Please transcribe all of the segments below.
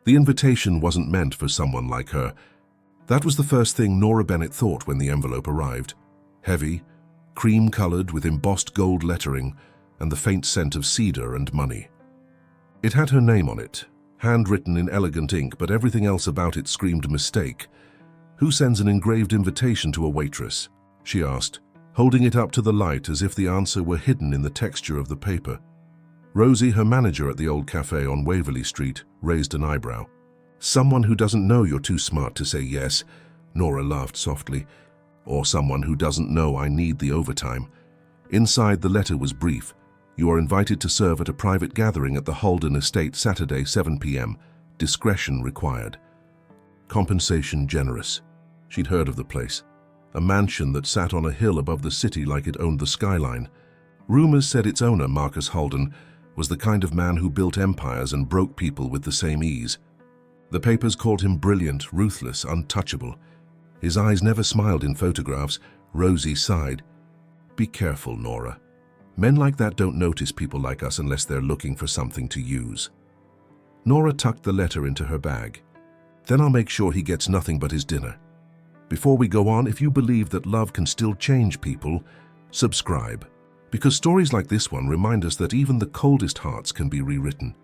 The invitation wasn't meant for someone like her. That was the first thing Nora Bennett thought when the envelope arrived. Heavy, cream-colored with embossed gold lettering and the faint scent of cedar and money. It had her name on it, handwritten in elegant ink, but everything else about it screamed mistake. "Who sends an engraved invitation to a waitress?" she asked, holding it up to the light as if the answer were hidden in the texture of the paper. Rosie, her manager at the old cafe on Waverly Street, raised an eyebrow. "Someone who doesn't know you're too smart to say yes," Nora laughed softly. "Or someone who doesn't know I need the overtime." Inside, the letter was brief. "You are invited to serve at a private gathering at the Holden Estate Saturday, 7 p.m. Discretion required. Compensation generous." She'd heard of the place. A mansion that sat on a hill above the city like it owned the skyline. Rumors said its owner, Marcus Holden, was the kind of man who built empires and broke people with the same ease. The papers called him brilliant, ruthless, untouchable. His eyes never smiled in photographs. Rosie sighed. "Be careful, Nora. Men like that don't notice people like us unless they're looking for something to use." Nora tucked the letter into her bag. "Then I'll make sure he gets nothing but his dinner. Before we go on, if you believe that love can still change people, subscribe. Because stories like this one remind us that even the coldest hearts can be rewritten."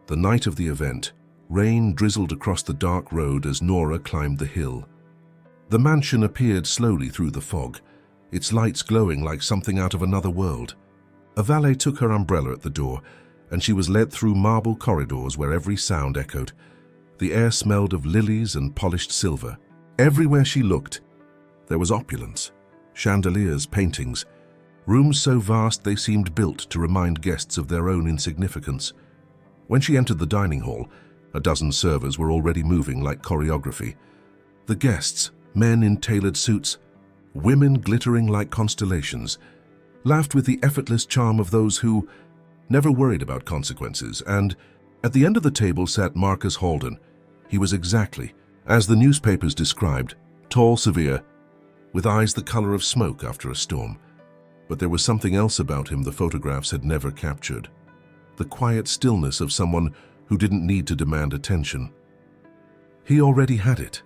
The night of the event, rain drizzled across the dark road as Nora climbed the hill. The mansion appeared slowly through the fog, its lights glowing like something out of another world. A valet took her umbrella at the door, and she was led through marble corridors where every sound echoed. The air smelled of lilies and polished silver. Everywhere she looked, there was opulence, chandeliers, paintings, rooms so vast they seemed built to remind guests of their own insignificance. When she entered the dining hall, a dozen servers were already moving like choreography. The guests, men in tailored suits, women glittering like constellations, laughed with the effortless charm of those who never worried about consequences. And at the end of the table sat Marcus Holden. He was exactly as the newspapers described, tall, severe, with eyes the color of smoke after a storm. But there was something else about him the photographs had never captured. The quiet stillness of someone who didn't need to demand attention. He already had it.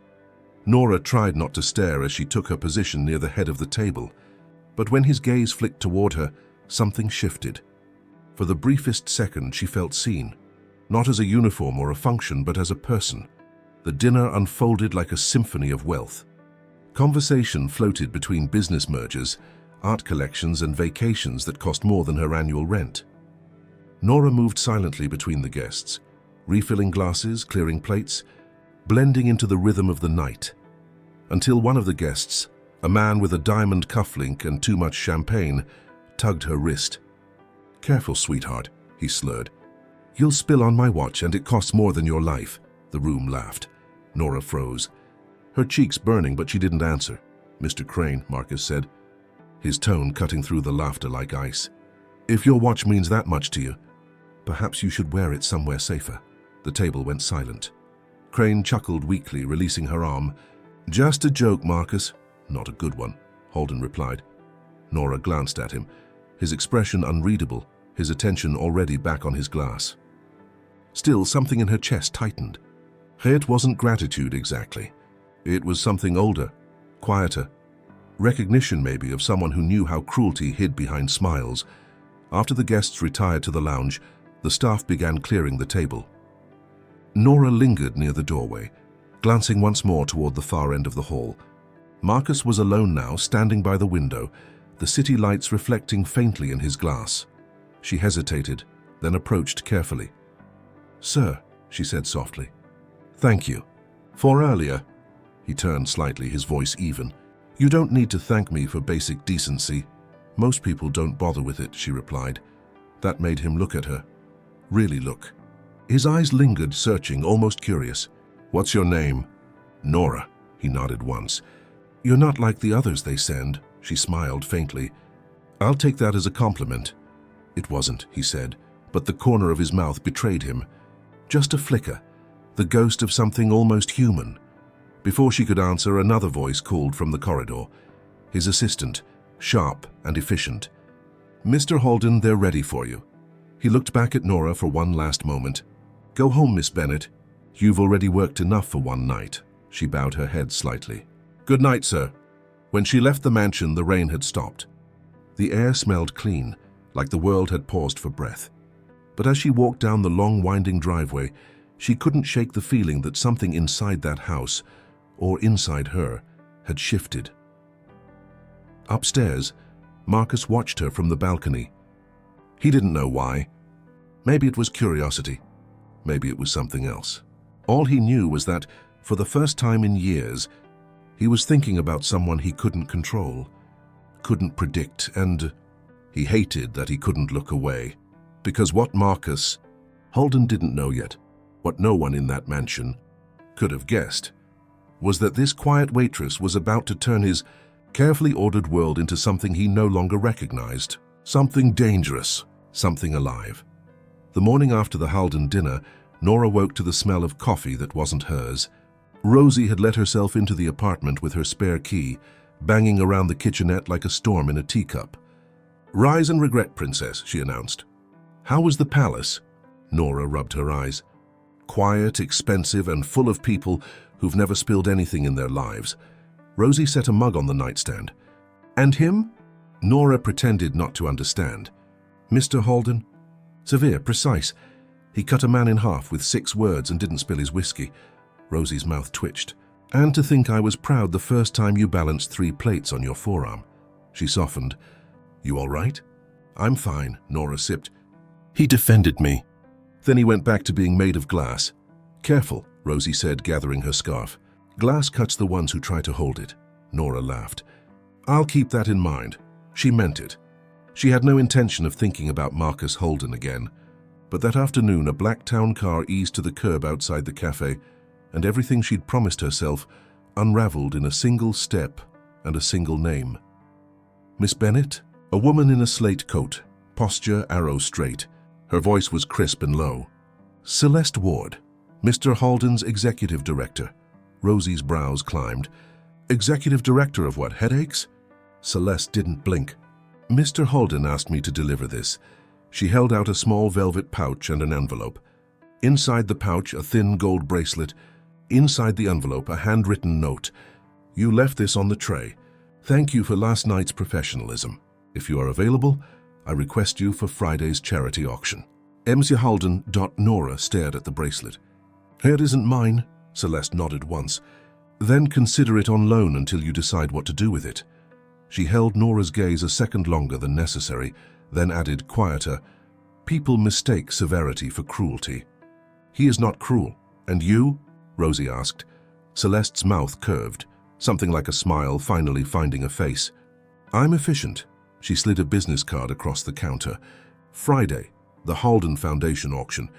Nora tried not to stare as she took her position near the head of the table. But when his gaze flicked toward her, something shifted. For the briefest second, she felt seen. Not as a uniform or a function, but as a person. The dinner unfolded like a symphony of wealth. Conversation floated between business mergers, art collections, and vacations that cost more than her annual rent. Nora moved silently between the guests, refilling glasses, clearing plates, blending into the rhythm of the night. Until one of the guests, a man with a diamond cufflink and too much champagne, tugged her wrist. "Careful, sweetheart," he slurred. "You'll spill on my watch and it costs more than your life." The room laughed. Nora froze, her cheeks burning, but she didn't answer. "Mr. Crane," Marcus said, his tone cutting through the laughter like ice. "If your watch means that much to you, perhaps you should wear it somewhere safer." The table went silent. Crane chuckled weakly, releasing her arm. "Just a joke, Marcus." "Not a good one," Holden replied. Nora glanced at him, his expression unreadable, his attention already back on his glass. Still, something in her chest tightened. It wasn't gratitude exactly. It was something older, quieter. Recognition, maybe, of someone who knew how cruelty hid behind smiles. After the guests retired to the lounge, the staff began clearing the table. Nora lingered near the doorway, glancing once more toward the far end of the hall. Marcus was alone now, standing by the window, the city lights reflecting faintly in his glass. She hesitated, then approached carefully. "Sir," she said softly. "Thank you. For earlier." He turned slightly, his voice even. "You don't need to thank me for basic decency. Most people don't bother with it," she replied. That made him look at her. Really look. His eyes lingered, searching, almost curious. "What's your name?" "Nora." He nodded once. "You're not like the others they send," she smiled faintly. "I'll take that as a compliment." "It wasn't," he said, but the corner of his mouth betrayed him. Just a flicker, the ghost of something almost human. Before she could answer, another voice called from the corridor. His assistant, sharp and efficient. "Mr. Holden, they're ready for you." He looked back at Nora for one last moment. "Go home, Miss Bennett. "You've already worked enough for one night." She bowed her head slightly. "Good night, sir." When she left the mansion, the rain had stopped. The air smelled clean, like the world had paused for breath. But as she walked down the long, winding driveway, she couldn't shake the feeling that something inside that house, or inside her, had shifted. Upstairs, Marcus watched her from the balcony. He didn't know why. Maybe it was curiosity. Maybe it was something else. All he knew was that, for the first time in years, he was thinking about someone he couldn't control, couldn't predict, and he hated that he couldn't look away. Because what Marcus, Holden didn't know yet, what no one in that mansion could have guessed, was that this quiet waitress was about to turn his carefully ordered world into something he no longer recognized, something dangerous, something alive. The morning after the Holden dinner, Nora woke to the smell of coffee that wasn't hers. Rosie had let herself into the apartment with her spare key, banging around the kitchenette like a storm in a teacup. "Rise and regret, princess," she announced. "How was the palace?" Nora rubbed her eyes. Quiet, expensive, and full of people who've never spilled anything in their lives. Rosie set a mug on the nightstand. "And him?" Nora pretended not to understand. "Mr. Holden? Severe, precise. He cut a man in half with 6 words and didn't spill his whiskey." Rosie's mouth twitched. "And to think I was proud the first time you balanced 3 plates on your forearm." She softened. "You all right?" "I'm fine," Nora sipped. "He defended me." Then he went back to being made of glass. "Careful," Rosie said, gathering her scarf. "Glass cuts the ones who try to hold it." Nora laughed. "I'll keep that in mind." She meant it. She had no intention of thinking about Marcus Holden again. But that afternoon, a black town car eased to the curb outside the cafe, and everything she'd promised herself unraveled in a single step and a single name. Miss Bennett, a woman in a slate coat, posture arrow straight. Her voice was crisp and low. "Celeste Ward, Mr. Holden's executive director." Rosie's brows climbed. "Executive director of what, headaches?" Celeste didn't blink. "Mr. Holden asked me to deliver this." She held out a small velvet pouch and an envelope. Inside the pouch, a thin gold bracelet. Inside the envelope, a handwritten note. "You left this on the tray. Thank you for last night's professionalism. If you are available, I request you for Friday's charity auction." Mr. Holden. Nora stared at the bracelet. "It isn't mine." Celeste nodded once. "Then consider it on loan until you decide what to do with it." She held Nora's gaze a second longer than necessary, then added, quieter, "People mistake severity for cruelty." "He is not cruel. And you?" Rosie asked. Celeste's mouth curved, something like a smile finally finding a face. "I'm efficient." She slid a business card across the counter. "Friday, the Holden Foundation auction.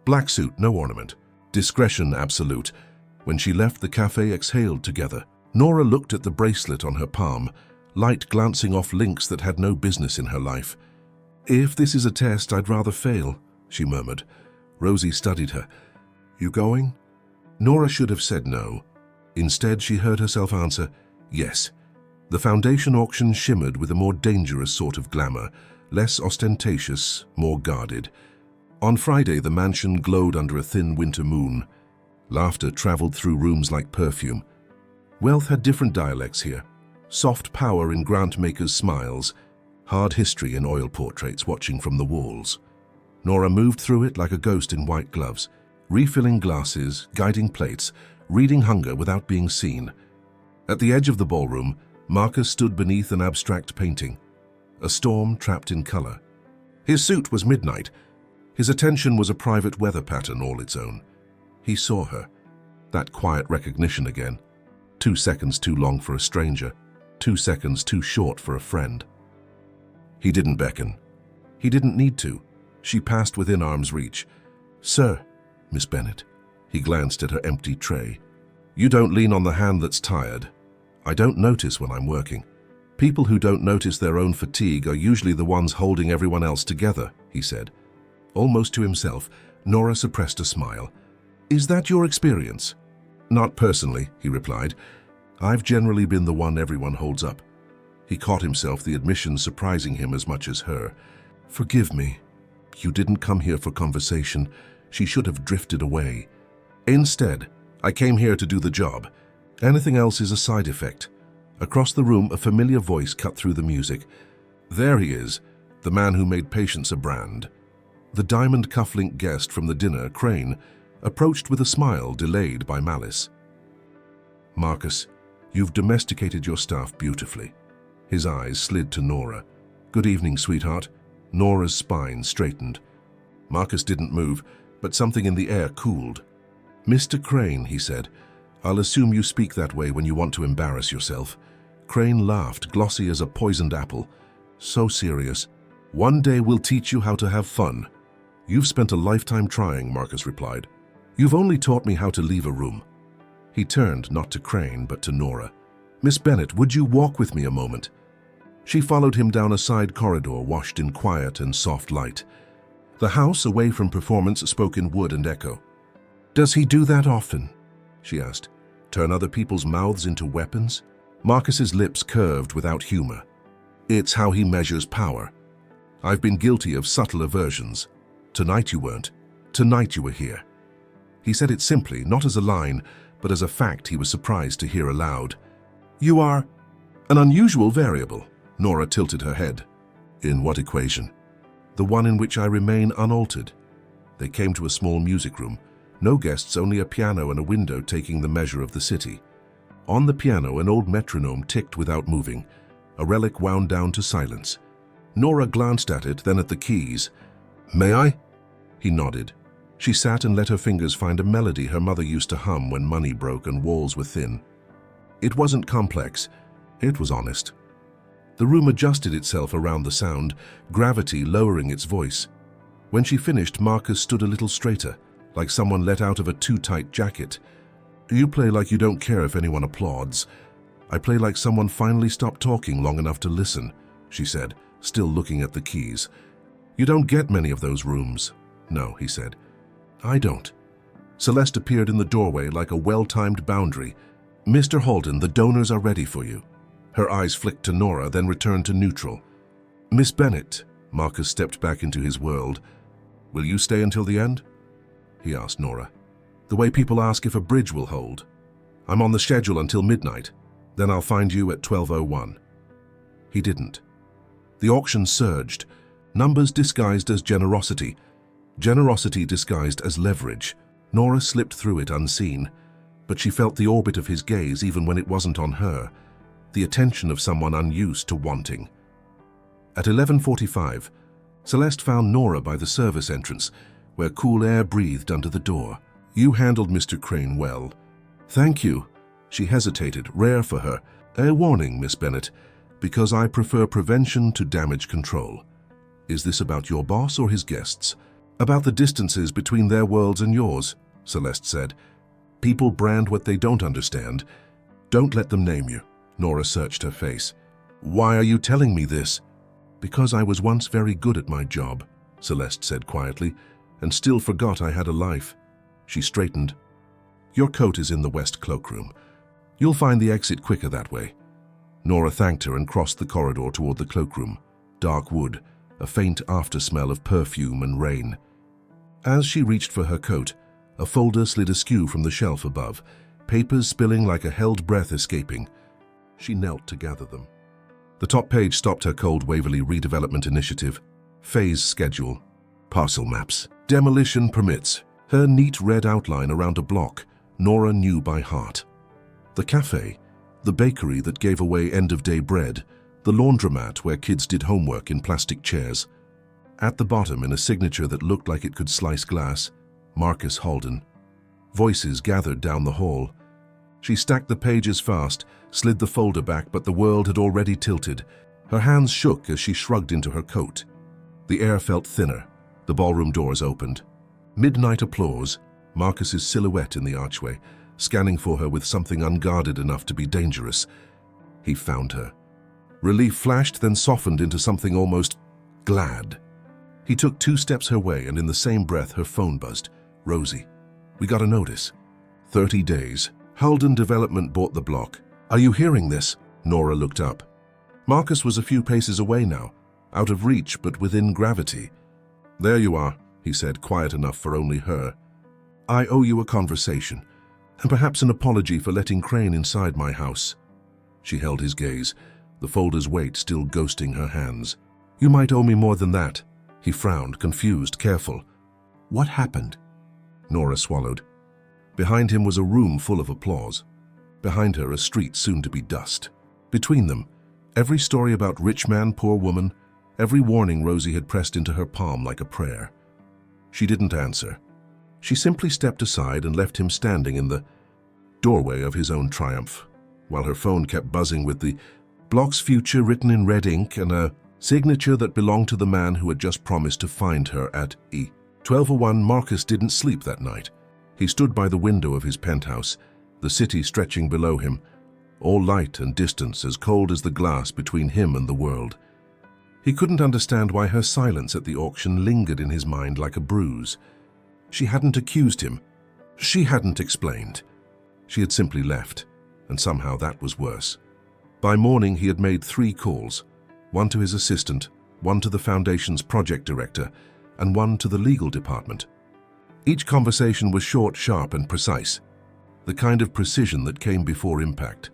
Black suit, no ornament. Discretion absolute." When she left, the cafe exhaled together. Nora looked at the bracelet on her palm, light glancing off links that had no business in her life. "If this is a test, I'd rather fail," she murmured. Rosie studied her. "You going?" Nora should have said no. Instead, she heard herself answer, "Yes." The foundation auction shimmered with a more dangerous sort of glamour, less ostentatious, more guarded. On Friday, the mansion glowed under a thin winter moon. Laughter traveled through rooms like perfume. Wealth had different dialects here. Soft power in grant-makers' smiles, hard history in oil portraits watching from the walls. Nora moved through it like a ghost in white gloves, refilling glasses, guiding plates, reading hunger without being seen. At the edge of the ballroom, Marcus stood beneath an abstract painting, a storm trapped in color. His suit was midnight. His attention was a private weather pattern all its own. He saw her. That quiet recognition again. 2 seconds too long for a stranger. 2 seconds too short for a friend. He didn't beckon. He didn't need to. She passed within arm's reach. "Sir," Miss Bennett. He glanced at her empty tray. "You don't lean on the hand that's tired. I don't notice when I'm working." "People who don't notice their own fatigue are usually the ones holding everyone else together," he said. Almost to himself, Nora suppressed a smile. "Is that your experience?" "Not personally," he replied. "I've generally been the one everyone holds up." He caught himself, the admission surprising him as much as her. "Forgive me. You didn't come here for conversation." She should have drifted away. Instead, I came here to do the job. Anything else is a side effect. Across the room, a familiar voice cut through the music. There he is, the man who made patience a brand. The diamond cufflink guest from the dinner, Crane, approached with a smile delayed by malice. Marcus, you've domesticated your staff beautifully. His eyes slid to Nora. Good evening, sweetheart. Nora's spine straightened. Marcus didn't move, but something in the air cooled. Mr. Crane, he said, I'll assume you speak that way when you want to embarrass yourself. Crane laughed, glossy as a poisoned apple. So serious. One day we'll teach you how to have fun. You've spent a lifetime trying, Marcus replied. You've only taught me how to leave a room. He turned, not to Crane, but to Nora. Miss Bennett, would you walk with me a moment? She followed him down a side corridor washed in quiet and soft light. The house, away from performance, spoke in wood and echo. Does he do that often? She asked. Turn other people's mouths into weapons? Marcus's lips curved without humor. It's how he measures power. I've been guilty of subtle aversions. Tonight you weren't. Tonight you were here. He said it simply, not as a line, but as a fact he was surprised to hear aloud. You are an unusual variable. Nora tilted her head. In what equation? The one in which I remain unaltered. They came to a small music room. No guests, only a piano and a window taking the measure of the city. On the piano, an old metronome ticked without moving. A relic wound down to silence. Nora glanced at it, then at the keys. May I? He nodded. She sat and let her fingers find a melody her mother used to hum when money broke and walls were thin. It wasn't complex. It was honest. The room adjusted itself around the sound, gravity lowering its voice. When she finished, Marcus stood a little straighter, like someone let out of a too-tight jacket. You play like you don't care if anyone applauds. I play like someone finally stopped talking long enough to listen, she said, still looking at the keys. You don't get many of those rooms. No, he said. I don't. Celeste appeared in the doorway like a well-timed boundary. Mr. Holden, the donors are ready for you. Her eyes flicked to Nora, then returned to neutral. Miss Bennett, Marcus stepped back into his world. Will you stay until the end? He asked Nora. The way people ask if a bridge will hold. I'm on the schedule until midnight. Then I'll find you at 12:01. He didn't. The auction surged. Numbers disguised as generosity. Generosity disguised as leverage. Nora slipped through it unseen, but she felt the orbit of his gaze even when it wasn't on her. The attention of someone unused to wanting. At 11:45, Celeste found Nora by the service entrance, where cool air breathed under the door. You handled Mr. Crane well. Thank you. She hesitated, rare for her. A warning, Miss Bennett, because I prefer prevention to damage control. Is this about your boss or his guests? About the distances between their worlds and yours, Celeste said. People brand what they don't understand. Don't let them name you. Nora searched her face. Why are you telling me this? Because I was once very good at my job, Celeste said quietly, and still forgot I had a life. She straightened. Your coat is in the west cloakroom. You'll find the exit quicker that way. Nora thanked her and crossed the corridor toward the cloakroom. Dark wood, a faint after-smell of perfume and rain. As she reached for her coat, a folder slid askew from the shelf above, papers spilling like a held breath escaping. She knelt to gather them. The top page stopped her cold Waverly Redevelopment Initiative. Phase schedule. Parcel maps. Demolition permits. Her neat red outline around a block, Nora knew by heart. The cafe, the bakery that gave away end-of-day bread, the laundromat where kids did homework in plastic chairs. At the bottom, in a signature that looked like it could slice glass, Marcus Holden. Voices gathered down the hall. She stacked the pages fast, slid the folder back, but the world had already tilted. Her hands shook as she shrugged into her coat. The air felt thinner. The ballroom doors opened. Midnight applause, Marcus's silhouette in the archway, scanning for her with something unguarded enough to be dangerous. He found her. Relief flashed, then softened into something almost glad. He took 2 steps her way, and in the same breath her phone buzzed. Rosie, we got a notice. 30 days. Holden Development bought the block. Are you hearing this? Nora looked up. Marcus was a few paces away now, out of reach but within gravity. There you are, he said, quiet enough for only her. I owe you a conversation, and perhaps an apology for letting Crane inside my house. She held his gaze, the folder's weight still ghosting her hands. You might owe me more than that. He frowned, confused, careful. What happened? Nora swallowed. Behind him was a room full of applause. Behind her, a street soon to be dust. Between them, every story about rich man, poor woman, every warning Rosie had pressed into her palm like a prayer. She didn't answer. She simply stepped aside and left him standing in the doorway of his own triumph, while her phone kept buzzing with the Block's future written in red ink and a signature that belonged to the man who had just promised to find her at E1201. Marcus didn't sleep that night. He stood by the window of his penthouse, the city stretching below him, all light and distance as cold as the glass between him and the world. He couldn't understand why her silence at the auction lingered in his mind like a bruise. She hadn't accused him. She hadn't explained. She had simply left, and somehow that was worse. By morning he had made 3 calls, one to his assistant, one to the foundation's project director, and one to the legal department. Each conversation was short, sharp, and precise, the kind of precision that came before impact.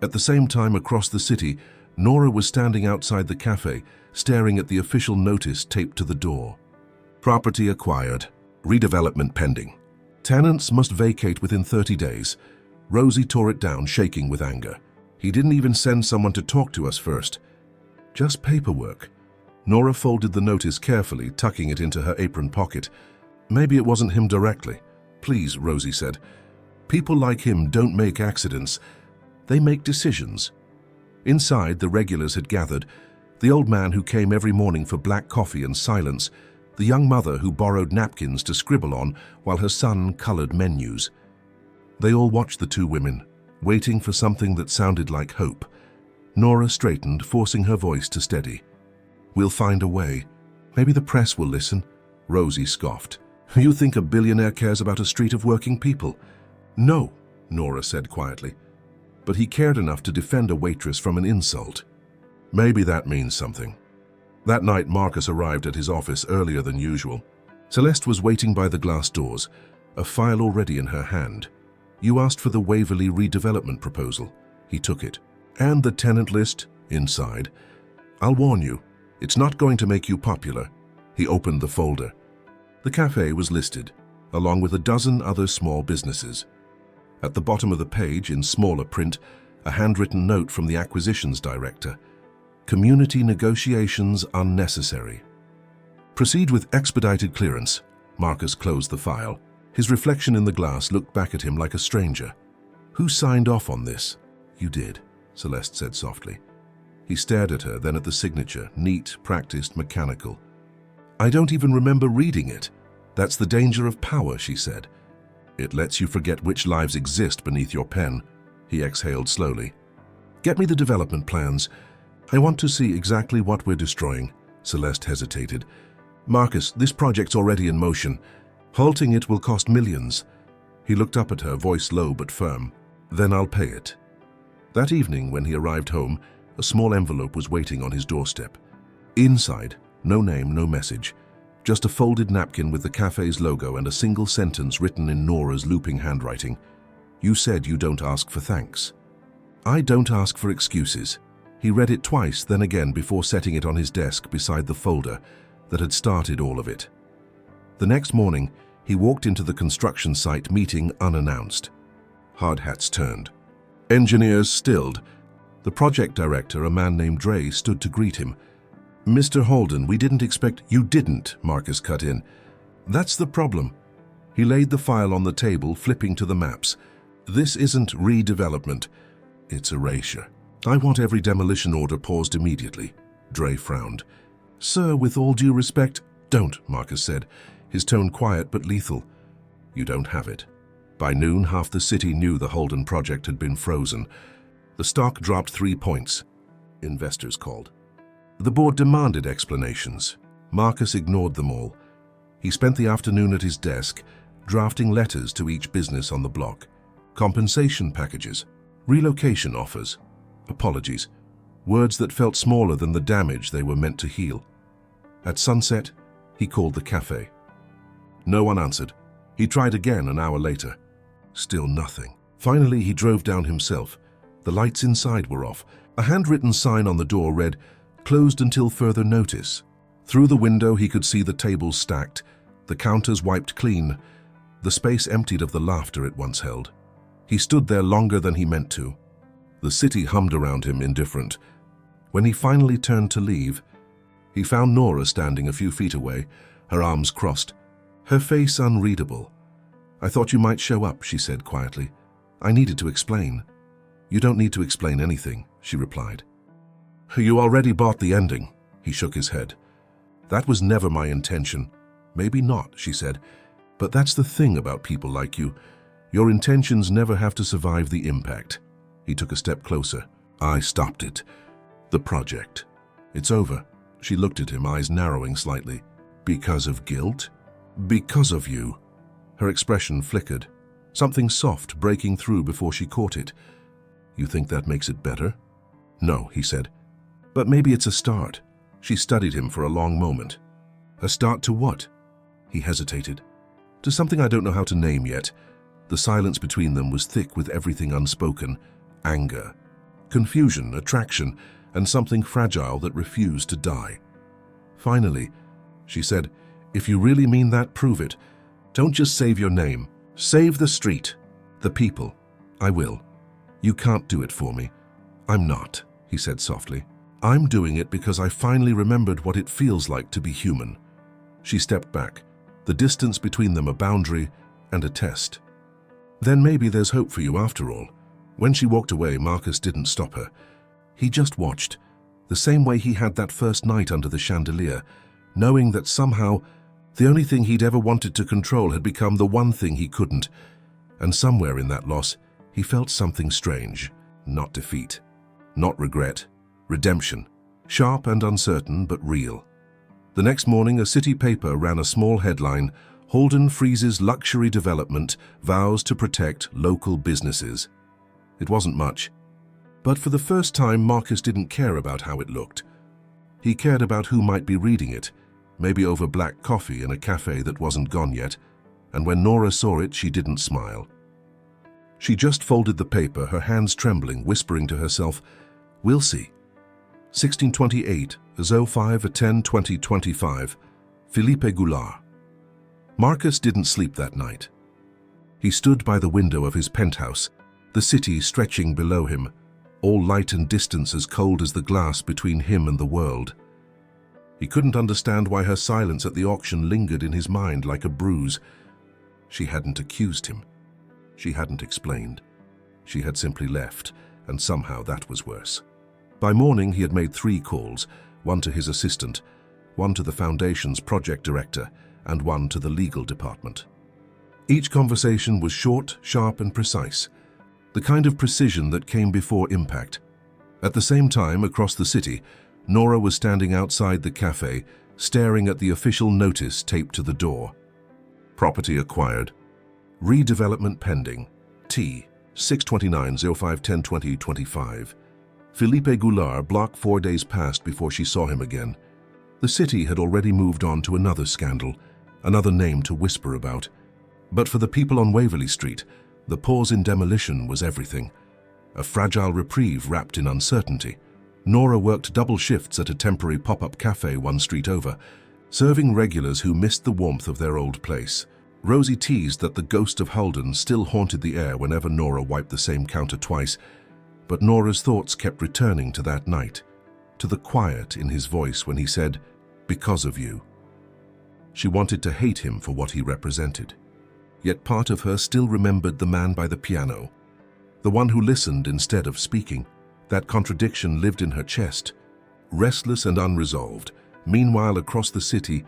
At the same time, across the city, Nora was standing outside the cafe, staring at the official notice taped to the door. Property acquired. Redevelopment pending. Tenants must vacate within 30 days. Rosie tore it down, shaking with anger. He didn't even send someone to talk to us first. Just paperwork. Nora folded the notice carefully, tucking it into her apron pocket. Maybe it wasn't him directly. Please, Rosie said. People like him don't make accidents. They make decisions. Inside, the regulars had gathered. The old man who came every morning for black coffee and silence. The young mother who borrowed napkins to scribble on while her son colored menus. They all watched the 2 women, waiting for something that sounded like hope. Nora straightened, forcing her voice to steady. We'll find a way. Maybe the press will listen. Rosie scoffed. You think a billionaire cares about a street of working people? No, Nora said quietly. But he cared enough to defend a waitress from an insult. Maybe that means something. That night, Marcus arrived at his office earlier than usual. Celeste was waiting by the glass doors, a file already in her hand. You asked for the Waverly redevelopment proposal. He took it. And the tenant list, inside. I'll warn you, it's not going to make you popular. He opened the folder. The cafe was listed, along with a dozen other small businesses. At the bottom of the page, in smaller print, a handwritten note from the acquisitions director. Community negotiations unnecessary. Proceed with expedited clearance. Marcus closed the file. His reflection in the glass looked back at him like a stranger. Who signed off on this? You did, Celeste said softly. He stared at her, then at the signature, neat, practiced, mechanical. I don't even remember reading it. That's the danger of power, she said. It lets you forget which lives exist beneath your pen. He exhaled slowly. Get me the development plans. I want to see exactly what we're destroying. Celeste hesitated. Marcus, this project's already in motion. Halting it will cost millions. He looked up at her, voice low but firm. Then I'll pay it. That evening, when he arrived home, a small envelope was waiting on his doorstep. Inside, no name, no message. Just a folded napkin with the cafe's logo and a single sentence written in Nora's looping handwriting. You said you don't ask for thanks. I don't ask for excuses. He read it twice, then again before setting it on his desk beside the folder that had started all of it. The next morning, he walked into the construction site meeting unannounced. Hard hats turned. Engineers stilled. The project director, a man named Dre, stood to greet him. Mr. Holden, we didn't expect— You didn't, Marcus cut in. That's the problem. He laid the file on the table, flipping to the maps. This isn't redevelopment. It's erasure. I want every demolition order paused immediately. Dre frowned. Sir, with all due respect— Don't, Marcus said, his tone quiet but lethal. You don't have it. By noon, half the city knew the Holden project had been frozen. The stock dropped 3 points. Investors called. The board demanded explanations. Marcus ignored them all. He spent the afternoon at his desk, drafting letters to each business on the block. Compensation packages, relocation offers, apologies, words that felt smaller than the damage they were meant to heal. At sunset, he called the cafe. No one answered. He tried again an hour later. Still nothing. Finally, he drove down himself. The lights inside were off. A handwritten sign on the door read, "Closed until further notice." Through the window, he could see the tables stacked, the counters wiped clean, the space emptied of the laughter it once held. He stood there longer than he meant to. The city hummed around him, indifferent. When he finally turned to leave, he found Nora standing a few feet away, her arms crossed, her face unreadable. "I thought you might show up," she said quietly. "I needed to explain." "You don't need to explain anything," she replied. "You already bought the ending." He shook his head. "That was never my intention." "Maybe not," she said. "But that's the thing about people like you. Your intentions never have to survive the impact." He took a step closer. "I stopped it. The project. It's over." She looked at him, eyes narrowing slightly. "Because of guilt?" "Because of you." Her expression flickered, something soft breaking through before she caught it. "You think that makes it better?" "No," he said. "But maybe it's a start." She studied him for a long moment. "A start to what?" He hesitated. "To something I don't know how to name yet." The silence between them was thick with everything unspoken. Anger, confusion, attraction, and something fragile that refused to die. Finally, she said, "If you really mean that, prove it. Don't just save your name. Save the street, the people." "I will. You can't do it for me." "I'm not," he said softly. "I'm doing it because I finally remembered what it feels like to be human." She stepped back, the distance between them a boundary and a test. "Then maybe there's hope for you after all." When she walked away, Marcus didn't stop her. He just watched, the same way he had that first night under the chandelier, knowing that somehow the only thing he'd ever wanted to control had become the one thing he couldn't. And somewhere in that loss, he felt something strange. Not defeat, not regret, redemption. Sharp and uncertain, but real. The next morning, a city paper ran a small headline, "Holden freezes luxury development, vows to protect local businesses." It wasn't much. But for the first time, Marcus didn't care about how it looked. He cared about who might be reading it, maybe over black coffee in a cafe that wasn't gone yet, and when Nora saw it, she didn't smile. She just folded the paper, her hands trembling, whispering to herself, "We'll see." 1628, 05/10/2025, Philippe Goulart. Marcus didn't sleep that night. He stood by the window of his penthouse, the city stretching below him, all light and distance as cold as the glass between him and the world. He couldn't understand why her silence at the auction lingered in his mind like a bruise. She hadn't accused him. She hadn't explained. She had simply left, and somehow that was worse. By morning, he had made 3 calls, one to his assistant, one to the foundation's project director, and one to the legal department. Each conversation was short, sharp, and precise, the kind of precision that came before impact. At the same time, across the city, Nora was standing outside the cafe, staring at the official notice taped to the door. Property acquired. Redevelopment pending. T. 6/29/05/10/2025. Philippe Goulart, block 4 days passed before she saw him again. The city had already moved on to another scandal, another name to whisper about. But for the people on Waverly Street, the pause in demolition was everything. A fragile reprieve wrapped in uncertainty. Nora worked double shifts at a temporary pop-up cafe one street over, serving regulars who missed the warmth of their old place. Rosie teased that the ghost of Holden still haunted the air whenever Nora wiped the same counter twice, but Nora's thoughts kept returning to that night, to the quiet in his voice when he said, "Because of you." She wanted to hate him for what he represented. Yet part of her still remembered the man by the piano, the one who listened instead of speaking. That contradiction lived in her chest, restless and unresolved. Meanwhile, across the city,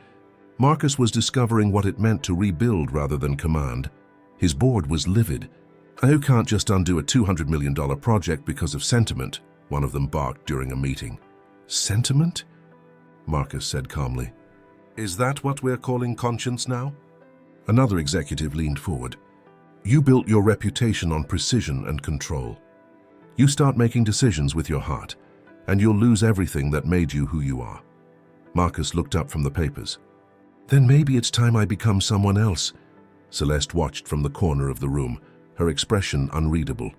Marcus was discovering what it meant to rebuild rather than command. His board was livid. "You can't just undo a $200 million project because of sentiment," one of them barked during a meeting. "Sentiment?" Marcus said calmly. "Is that what we're calling conscience now?" Another executive leaned forward. "You built your reputation on precision and control. You start making decisions with your heart, and you'll lose everything that made you who you are." Marcus looked up from the papers. "Then maybe it's time I become someone else." Celeste watched from the corner of the room, her expression unreadable.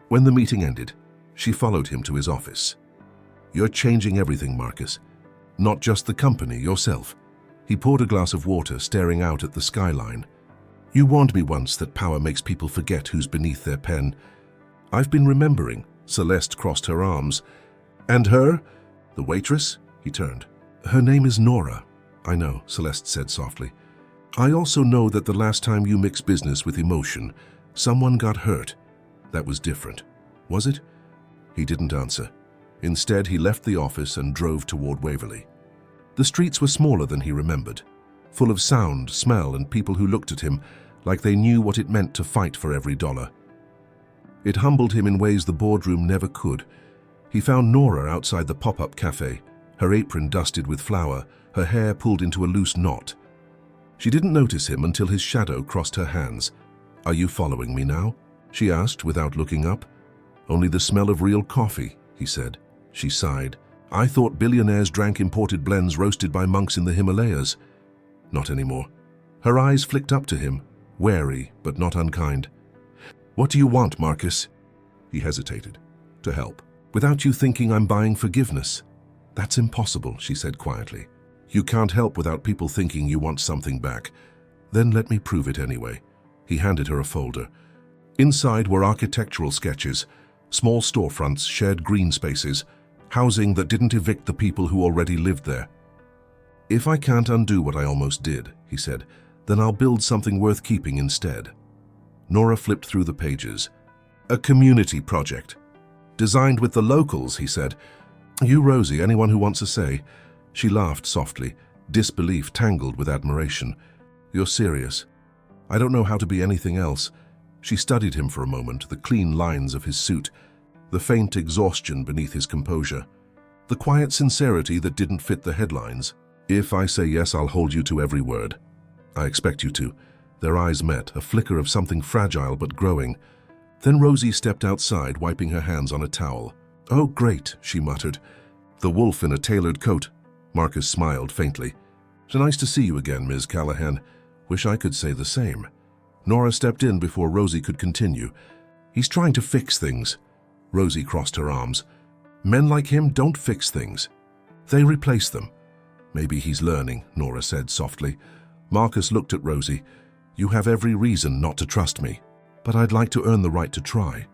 When the meeting ended, she followed him to his office. "You're changing everything, Marcus. Not just the company, yourself." He poured a glass of water, staring out at the skyline. "You warned me once that power makes people forget who's beneath their pen. I've been remembering." Celeste crossed her arms. "And her? The waitress?" He turned. "Her name is Nora." "I know," Celeste said softly. "I also know that the last time you mixed business with emotion, someone got hurt. That was different. Was it?" He didn't answer. Instead, he left the office and drove toward Waverley. The streets were smaller than he remembered, full of sound, smell, and people who looked at him like they knew what it meant to fight for every dollar. It humbled him in ways the boardroom never could. He found Nora outside the pop-up cafe, her apron dusted with flour, her hair pulled into a loose knot. She didn't notice him until his shadow crossed her hands. "Are you following me now?" she asked without looking up. "Only the smell of real coffee," he said. She sighed. "I thought billionaires drank imported blends roasted by monks in the Himalayas." Not anymore. Her eyes flicked up to him, wary but not unkind. "What do you want, Marcus?" He hesitated. "To help. Without you thinking I'm buying forgiveness." "That's impossible," she said quietly. "You can't help without people thinking you want something back. Then let me prove it anyway." He handed her a folder. Inside were architectural sketches, small storefronts, shared green spaces, housing that didn't evict the people who already lived there. "If I can't undo what I almost did," he said, "then I'll build something worth keeping instead." Nora flipped through the pages. "A community project. Designed with the locals," he said. "You, Rosie, anyone who wants a say?" She laughed softly, disbelief tangled with admiration. "You're serious?" "I don't know how to be anything else." She studied him for a moment, the clean lines of his suit, the faint exhaustion beneath his composure, the quiet sincerity that didn't fit the headlines. "If I say yes, I'll hold you to every word." "I expect you to." Their eyes met, a flicker of something fragile but growing. Then Rosie stepped outside, wiping her hands on a towel. "Oh, great," she muttered. "The wolf in a tailored coat." Marcus smiled faintly. "So nice to see you again, Ms. Callahan. Wish I could say the same." Nora stepped in before Rosie could continue. "He's trying to fix things." Rosie crossed her arms. "Men like him don't fix things. They replace them." "Maybe he's learning," Nora said softly. Marcus looked at Rosie. "You have every reason not to trust me, but I'd like to earn the right to try."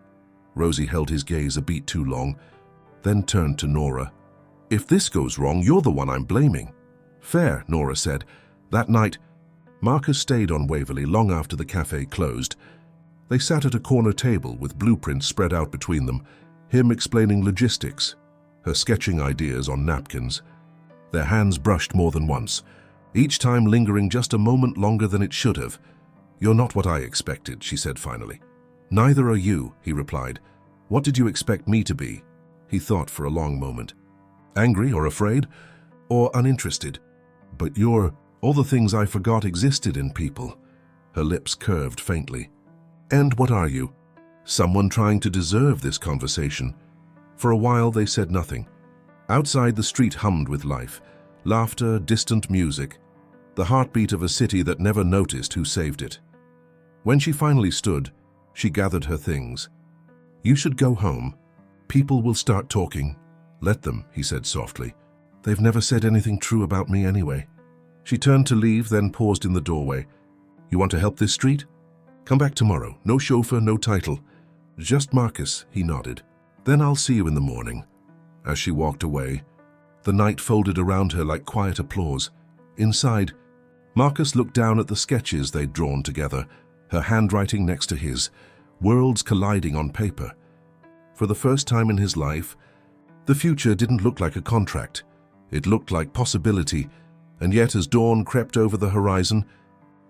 Rosie held his gaze a beat too long, then turned to Nora. "If this goes wrong, you're the one I'm blaming." "Fair," Nora said. That night, Marcus stayed on Waverley long after the cafe closed. They sat at a corner table with blueprints spread out between them, him explaining logistics, her sketching ideas on napkins. Their hands brushed more than once, each time lingering just a moment longer than it should have. "You're not what I expected," she said finally. "Neither are you," he replied. "What did you expect me to be?" He thought for a long moment. "Angry or afraid? Or uninterested? But you're all the things I forgot existed in people." Her lips curved faintly. "And what are you?" Someone trying to deserve this conversation. For a while they said nothing. Outside the street hummed with life, laughter, distant music, the heartbeat of a city that never noticed who saved it. When she finally stood, she gathered her things. "You should go home. People will start talking." "Let them," he said softly. "They've never said anything true about me anyway." She turned to leave, then paused in the doorway. "You want to help this street? Come back tomorrow. No chauffeur, no title. Just Marcus," he nodded. "Then I'll see you in the morning." As she walked away, the night folded around her like quiet applause. Inside, Marcus looked down at the sketches they'd drawn together, her handwriting next to his, worlds colliding on paper. For the first time in his life, the future didn't look like a contract. It looked like possibility, and yet as dawn crept over the horizon,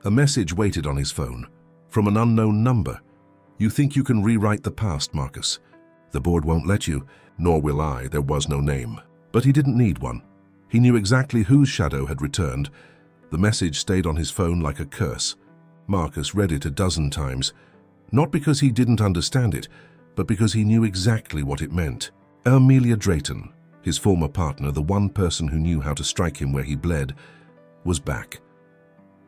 a message waited on his phone, from an unknown number. "You think you can rewrite the past, Marcus? The board won't let you, nor will I. There was no name." But he didn't need one. He knew exactly whose shadow had returned. The message stayed on his phone like a curse. Marcus read it a dozen times, not because he didn't understand it, but because he knew exactly what it meant. Amelia Drayton, his former partner, the one person who knew how to strike him where he bled, was back.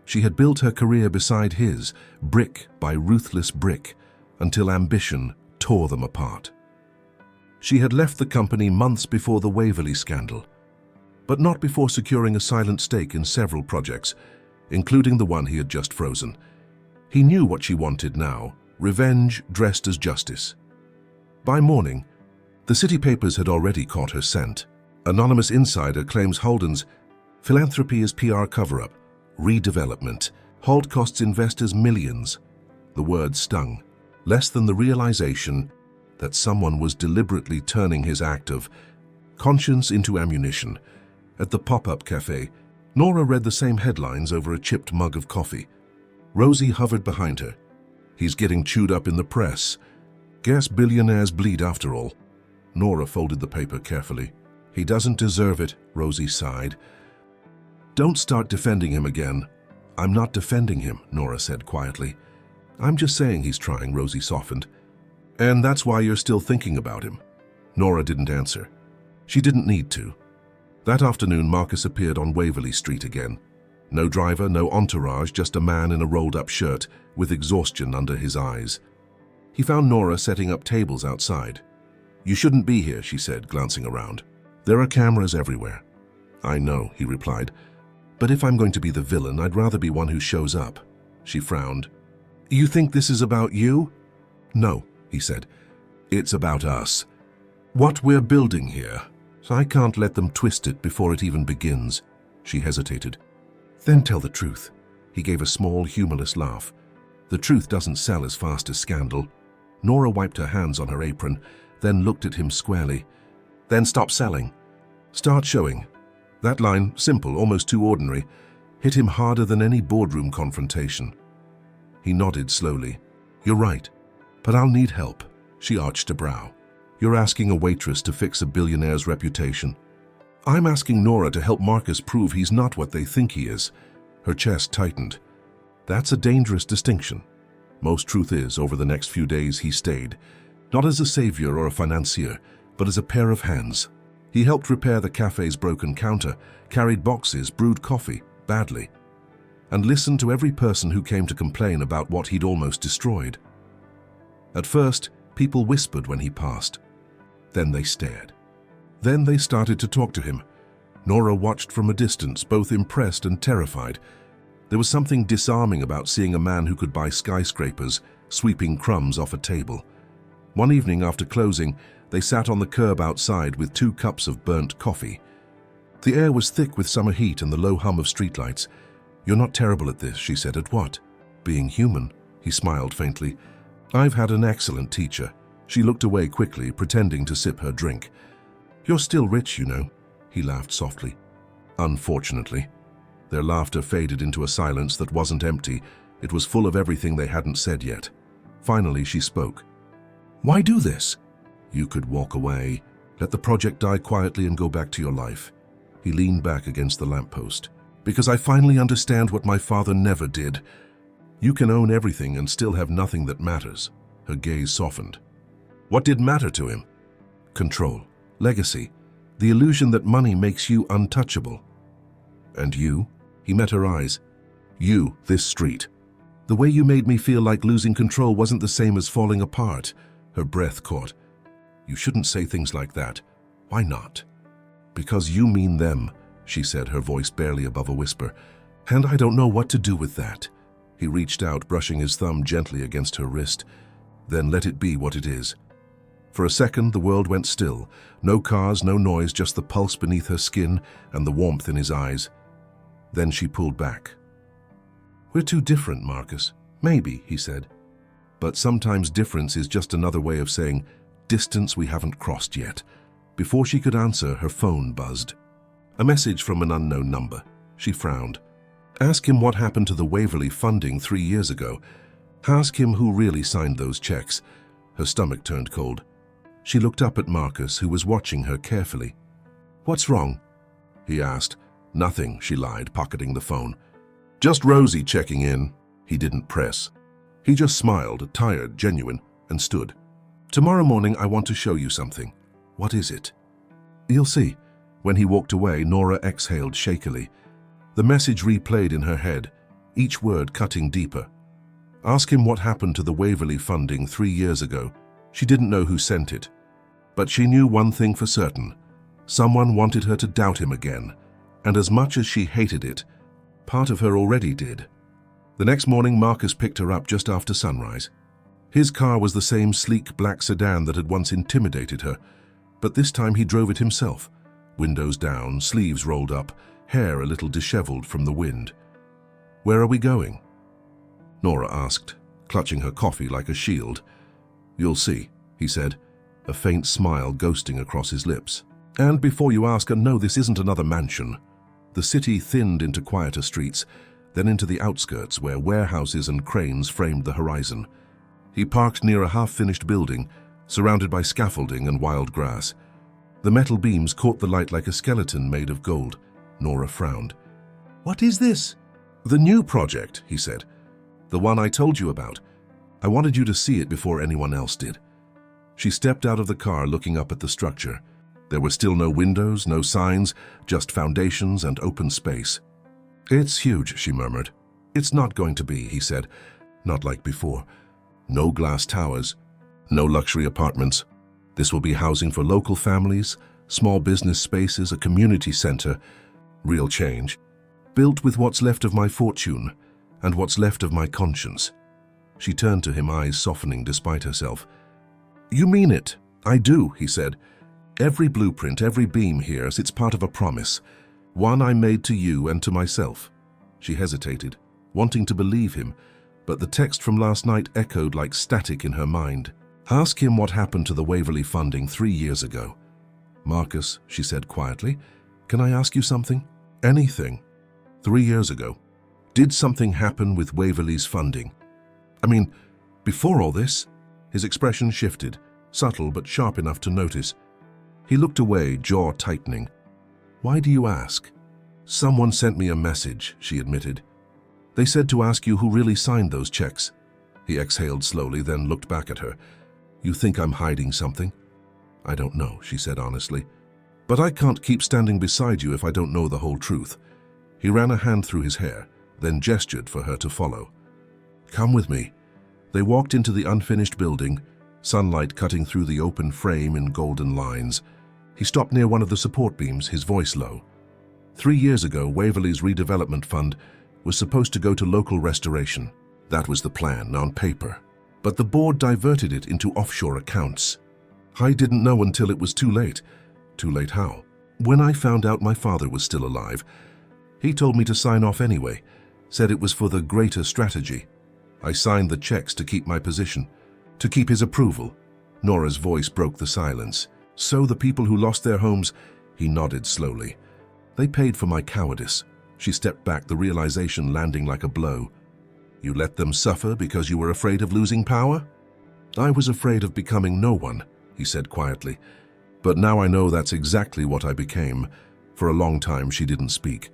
She had built her career beside his, brick by ruthless brick, until ambition tore them apart. She had left the company months before the Waverley scandal, but not before securing a silent stake in several projects, including the one he had just frozen. He knew what she wanted now, revenge dressed as justice. By morning, the city papers had already caught her scent. Anonymous insider claims Holden's philanthropy is PR cover-up, redevelopment. Holt costs investors millions. The word stung, less than the realization that someone was deliberately turning his act of conscience into ammunition. At the pop-up cafe, Nora read the same headlines over a chipped mug of coffee. Rosie hovered behind her. He's getting chewed up in the press. Guess billionaires bleed after all. Nora folded the paper carefully. He doesn't deserve it, Rosie sighed. Don't start defending him again. I'm not defending him, Nora said quietly. I'm just saying he's trying, Rosie softened. And that's why you're still thinking about him. Nora didn't answer. She didn't need to. That afternoon, Marcus appeared on Waverley Street again. No driver, no entourage, just a man in a rolled-up shirt with exhaustion under his eyes. He found Nora setting up tables outside. You shouldn't be here, she said, glancing around. There are cameras everywhere. I know, he replied. But if I'm going to be the villain, I'd rather be one who shows up. She frowned. You think this is about you? No, he said. It's about us. What we're building here. So I can't let them twist it before it even begins. She hesitated. Then tell the truth. He gave a small, humorless laugh. The truth doesn't sell as fast as scandal. Nora wiped her hands on her apron, then looked at him squarely. Then stop selling. Start showing. That line, simple, almost too ordinary, hit him harder than any boardroom confrontation. He nodded slowly. You're right, but I'll need help. She arched a brow. You're asking a waitress to fix a billionaire's reputation. I'm asking Nora to help Marcus prove he's not what they think he is. Her chest tightened. That's a dangerous distinction. Most truth is, over the next few days he stayed, not as a savior or a financier, but as a pair of hands. He helped repair the cafe's broken counter, carried boxes, brewed coffee, badly, and listened to every person who came to complain about what he'd almost destroyed. At first, people whispered when he passed. Then they stared. Then they started to talk to him. Nora watched from a distance, both impressed and terrified. There was something disarming about seeing a man who could buy skyscrapers, sweeping crumbs off a table. One evening after closing, they sat on the curb outside with 2 cups of burnt coffee. The air was thick with summer heat and the low hum of streetlights. You're not terrible at this, she said. At what? Being human. He smiled faintly. I've had an excellent teacher. She looked away quickly, pretending to sip her drink. You're still rich, you know. He laughed softly. Unfortunately. Their laughter faded into a silence that wasn't empty. It was full of everything they hadn't said yet. Finally, she spoke. Why do this? You could walk away, let the project die quietly and go back to your life. He leaned back against the lamppost. Because I finally understand what my father never did. You can own everything and still have nothing that matters. Her gaze softened. What did matter to him? Control, legacy, the illusion that money makes you untouchable. And you? He met her eyes. You, this street. The way you made me feel like losing control wasn't the same as falling apart. Her breath caught. You shouldn't say things like that. Why not? Because you mean them, she said, her voice barely above a whisper. And I don't know what to do with that. He reached out, brushing his thumb gently against her wrist. Then let it be what it is. For a second, the world went still. No cars, no noise, just the pulse beneath her skin and the warmth in his eyes. Then she pulled back. We're too different, Marcus. Maybe, he said. But sometimes difference is just another way of saying distance we haven't crossed yet. Before she could answer, her phone buzzed. A message from an unknown number. She frowned. Ask him what happened to the Waverley funding 3 years ago. Ask him who really signed those checks. Her stomach turned cold. She looked up at Marcus, who was watching her carefully. What's wrong? He asked. Nothing, she lied, pocketing the phone. Just Rosie checking in. He didn't press. He just smiled, tired, genuine, and stood. Tomorrow morning I want to show you something. What is it? You'll see. When he walked away, Nora exhaled shakily. The message replayed in her head. each word cutting deeper. Ask him what happened to the Waverley funding 3 years ago. She didn't know who sent it. But she knew one thing for certain. Someone wanted her to doubt him again. And as much as she hated it, part of her already did. The next morning, Marcus picked her up just after sunrise. His car was the same sleek black sedan that had once intimidated her, but this time he drove it himself, windows down, sleeves rolled up, hair a little disheveled from the wind. "Where are we going?" Nora asked, clutching her coffee like a shield. "You'll see," he said, a faint smile ghosting across his lips. "And before you ask, no, this isn't another mansion." The city thinned into quieter streets, then into the outskirts where warehouses and cranes framed the horizon. He parked near a half-finished building, surrounded by scaffolding and wild grass. The metal beams caught the light like a skeleton made of gold. Nora frowned. "What is this?" "The new project," he said. "The one I told you about. I wanted you to see it before anyone else did." She stepped out of the car, looking up at the structure. There were still no windows, no signs, just foundations and open space. "It's huge," she murmured. "It's not going to be," he said. "Not like before. No glass towers, no luxury apartments. This will be housing for local families, small business spaces, a community center. Real change. Built with what's left of my fortune and what's left of my conscience." She turned to him, eyes softening despite herself. "You mean it?" "I do," he said. "Every blueprint, every beam here, it's part of a promise. One I made to you and to myself." She hesitated, wanting to believe him, but the text from last night echoed like static in her mind. "Ask him what happened to the Waverley funding 3 years ago." "Marcus," she said quietly, "can I ask you something?" "Anything." 3 years ago. Did something happen with Waverley's funding? I mean, before all this?" His expression shifted, subtle but sharp enough to notice. He looked away, jaw tightening. "Why do you ask?" "Someone sent me a message," she admitted. "They said to ask you who really signed those checks." He exhaled slowly, then looked back at her. "You think I'm hiding something?" "I don't know," she said honestly. "But I can't keep standing beside you if I don't know the whole truth." He ran a hand through his hair, then gestured for her to follow. "Come with me." They walked into the unfinished building, sunlight cutting through the open frame in golden lines. He stopped near one of the support beams, his voice low. 3 years ago, Waverley's redevelopment fund was supposed to go to local restoration. That was the plan, on paper. But the board diverted it into offshore accounts. I didn't know until it was too late. Too late how? When I found out my father was still alive, he told me to sign off anyway, said it was for the greater strategy. I signed the checks to keep my position, to keep his approval. Nora's voice broke the silence. "So the people who lost their homes," he nodded slowly. "They paid for my cowardice." She stepped back, the realization landing like a blow. "You let them suffer because you were afraid of losing power?" "I was afraid of becoming no one," he said quietly. "But now I know that's exactly what I became." For a long time she didn't speak.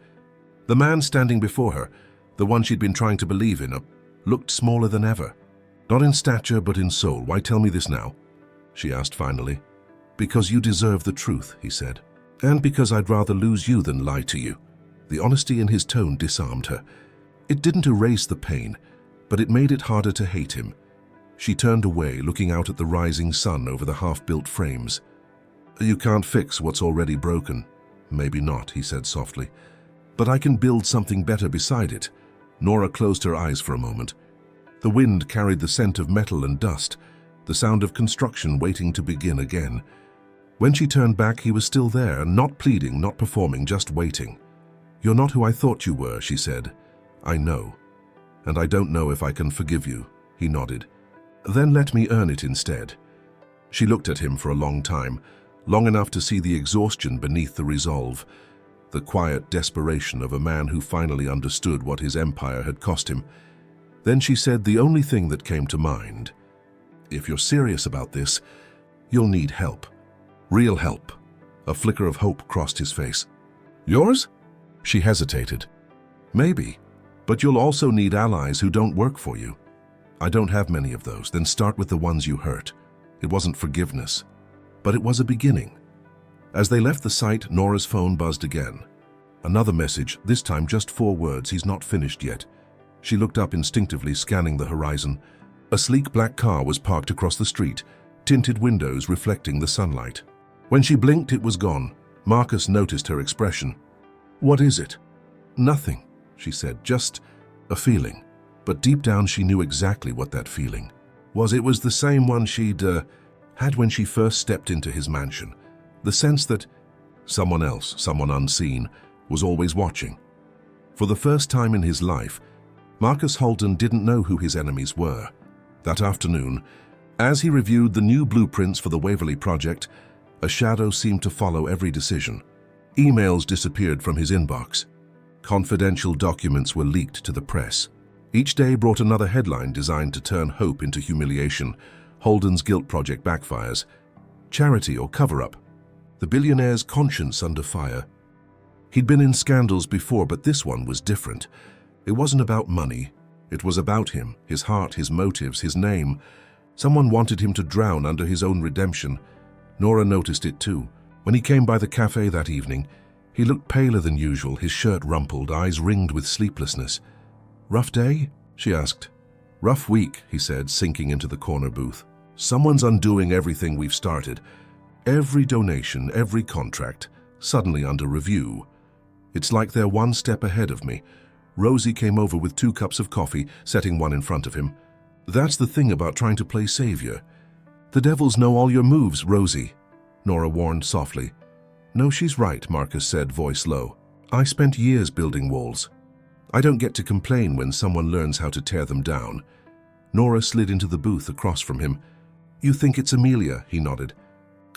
The man standing before her, the one she'd been trying to believe in, looked smaller than ever. "Not in stature, but in soul. Why tell me this now?" she asked finally. "Because you deserve the truth," he said. "And because I'd rather lose you than lie to you." The honesty in his tone disarmed her. It didn't erase the pain, but it made it harder to hate him. She turned away, looking out at the rising sun over the half-built frames. "You can't fix what's already broken." "Maybe not," he said softly. "But I can build something better beside it." Nora closed her eyes for a moment. The wind carried the scent of metal and dust, the sound of construction waiting to begin again. When she turned back, he was still there, not pleading, not performing, just waiting. "You're not who I thought you were," she said. "I know. And I don't know if I can forgive you." He nodded. "Then let me earn it instead." She looked at him for a long time, long enough to see the exhaustion beneath the resolve, the quiet desperation of a man who finally understood what his empire had cost him. Then she said the only thing that came to mind. "If you're serious about this, you'll need help. Real help." A flicker of hope crossed his face. "Yours?" She hesitated. "Maybe, but you'll also need allies who don't work for you." "I don't have many of those." "Then start with the ones you hurt." It wasn't forgiveness, but it was a beginning. As they left the site, Nora's phone buzzed again. Another message, this time just 4 words. "He's not finished yet." She looked up instinctively, scanning the horizon. A sleek black car was parked across the street, tinted windows reflecting the sunlight. When she blinked, it was gone. Marcus noticed her expression. "What is it?" "Nothing," she said, "just a feeling." But deep down she knew exactly what that feeling was. It was the same one she'd had when she first stepped into his mansion. The sense that someone else, someone unseen, was always watching. For the first time in his life, Marcus Holden didn't know who his enemies were. That afternoon, as he reviewed the new blueprints for the Waverly project, a shadow seemed to follow every decision. Emails disappeared from his inbox. Confidential documents were leaked to the press. Each day brought another headline designed to turn hope into humiliation. Holden's guilt project backfires. Charity or cover-up. The billionaire's conscience under fire. He'd been in scandals before, but this one was different. It wasn't about money. It was about him, his heart, his motives, his name. Someone wanted him to drown under his own redemption. Nora noticed it too. When he came by the cafe that evening, he looked paler than usual, his shirt rumpled, eyes ringed with sleeplessness. "Rough day?" she asked. "Rough week," he said, sinking into the corner booth. "Someone's undoing everything we've started. Every donation, every contract, suddenly under review. It's like they're one step ahead of me." Rosie came over with 2 cups of coffee, setting one in front of him. "That's the thing about trying to play savior. The devils know all your moves, Rosie," Nora warned softly. "No, she's right," Marcus said, voice low. "I spent years building walls. I don't get to complain when someone learns how to tear them down." Nora slid into the booth across from him. "You think it's Amelia?" he nodded.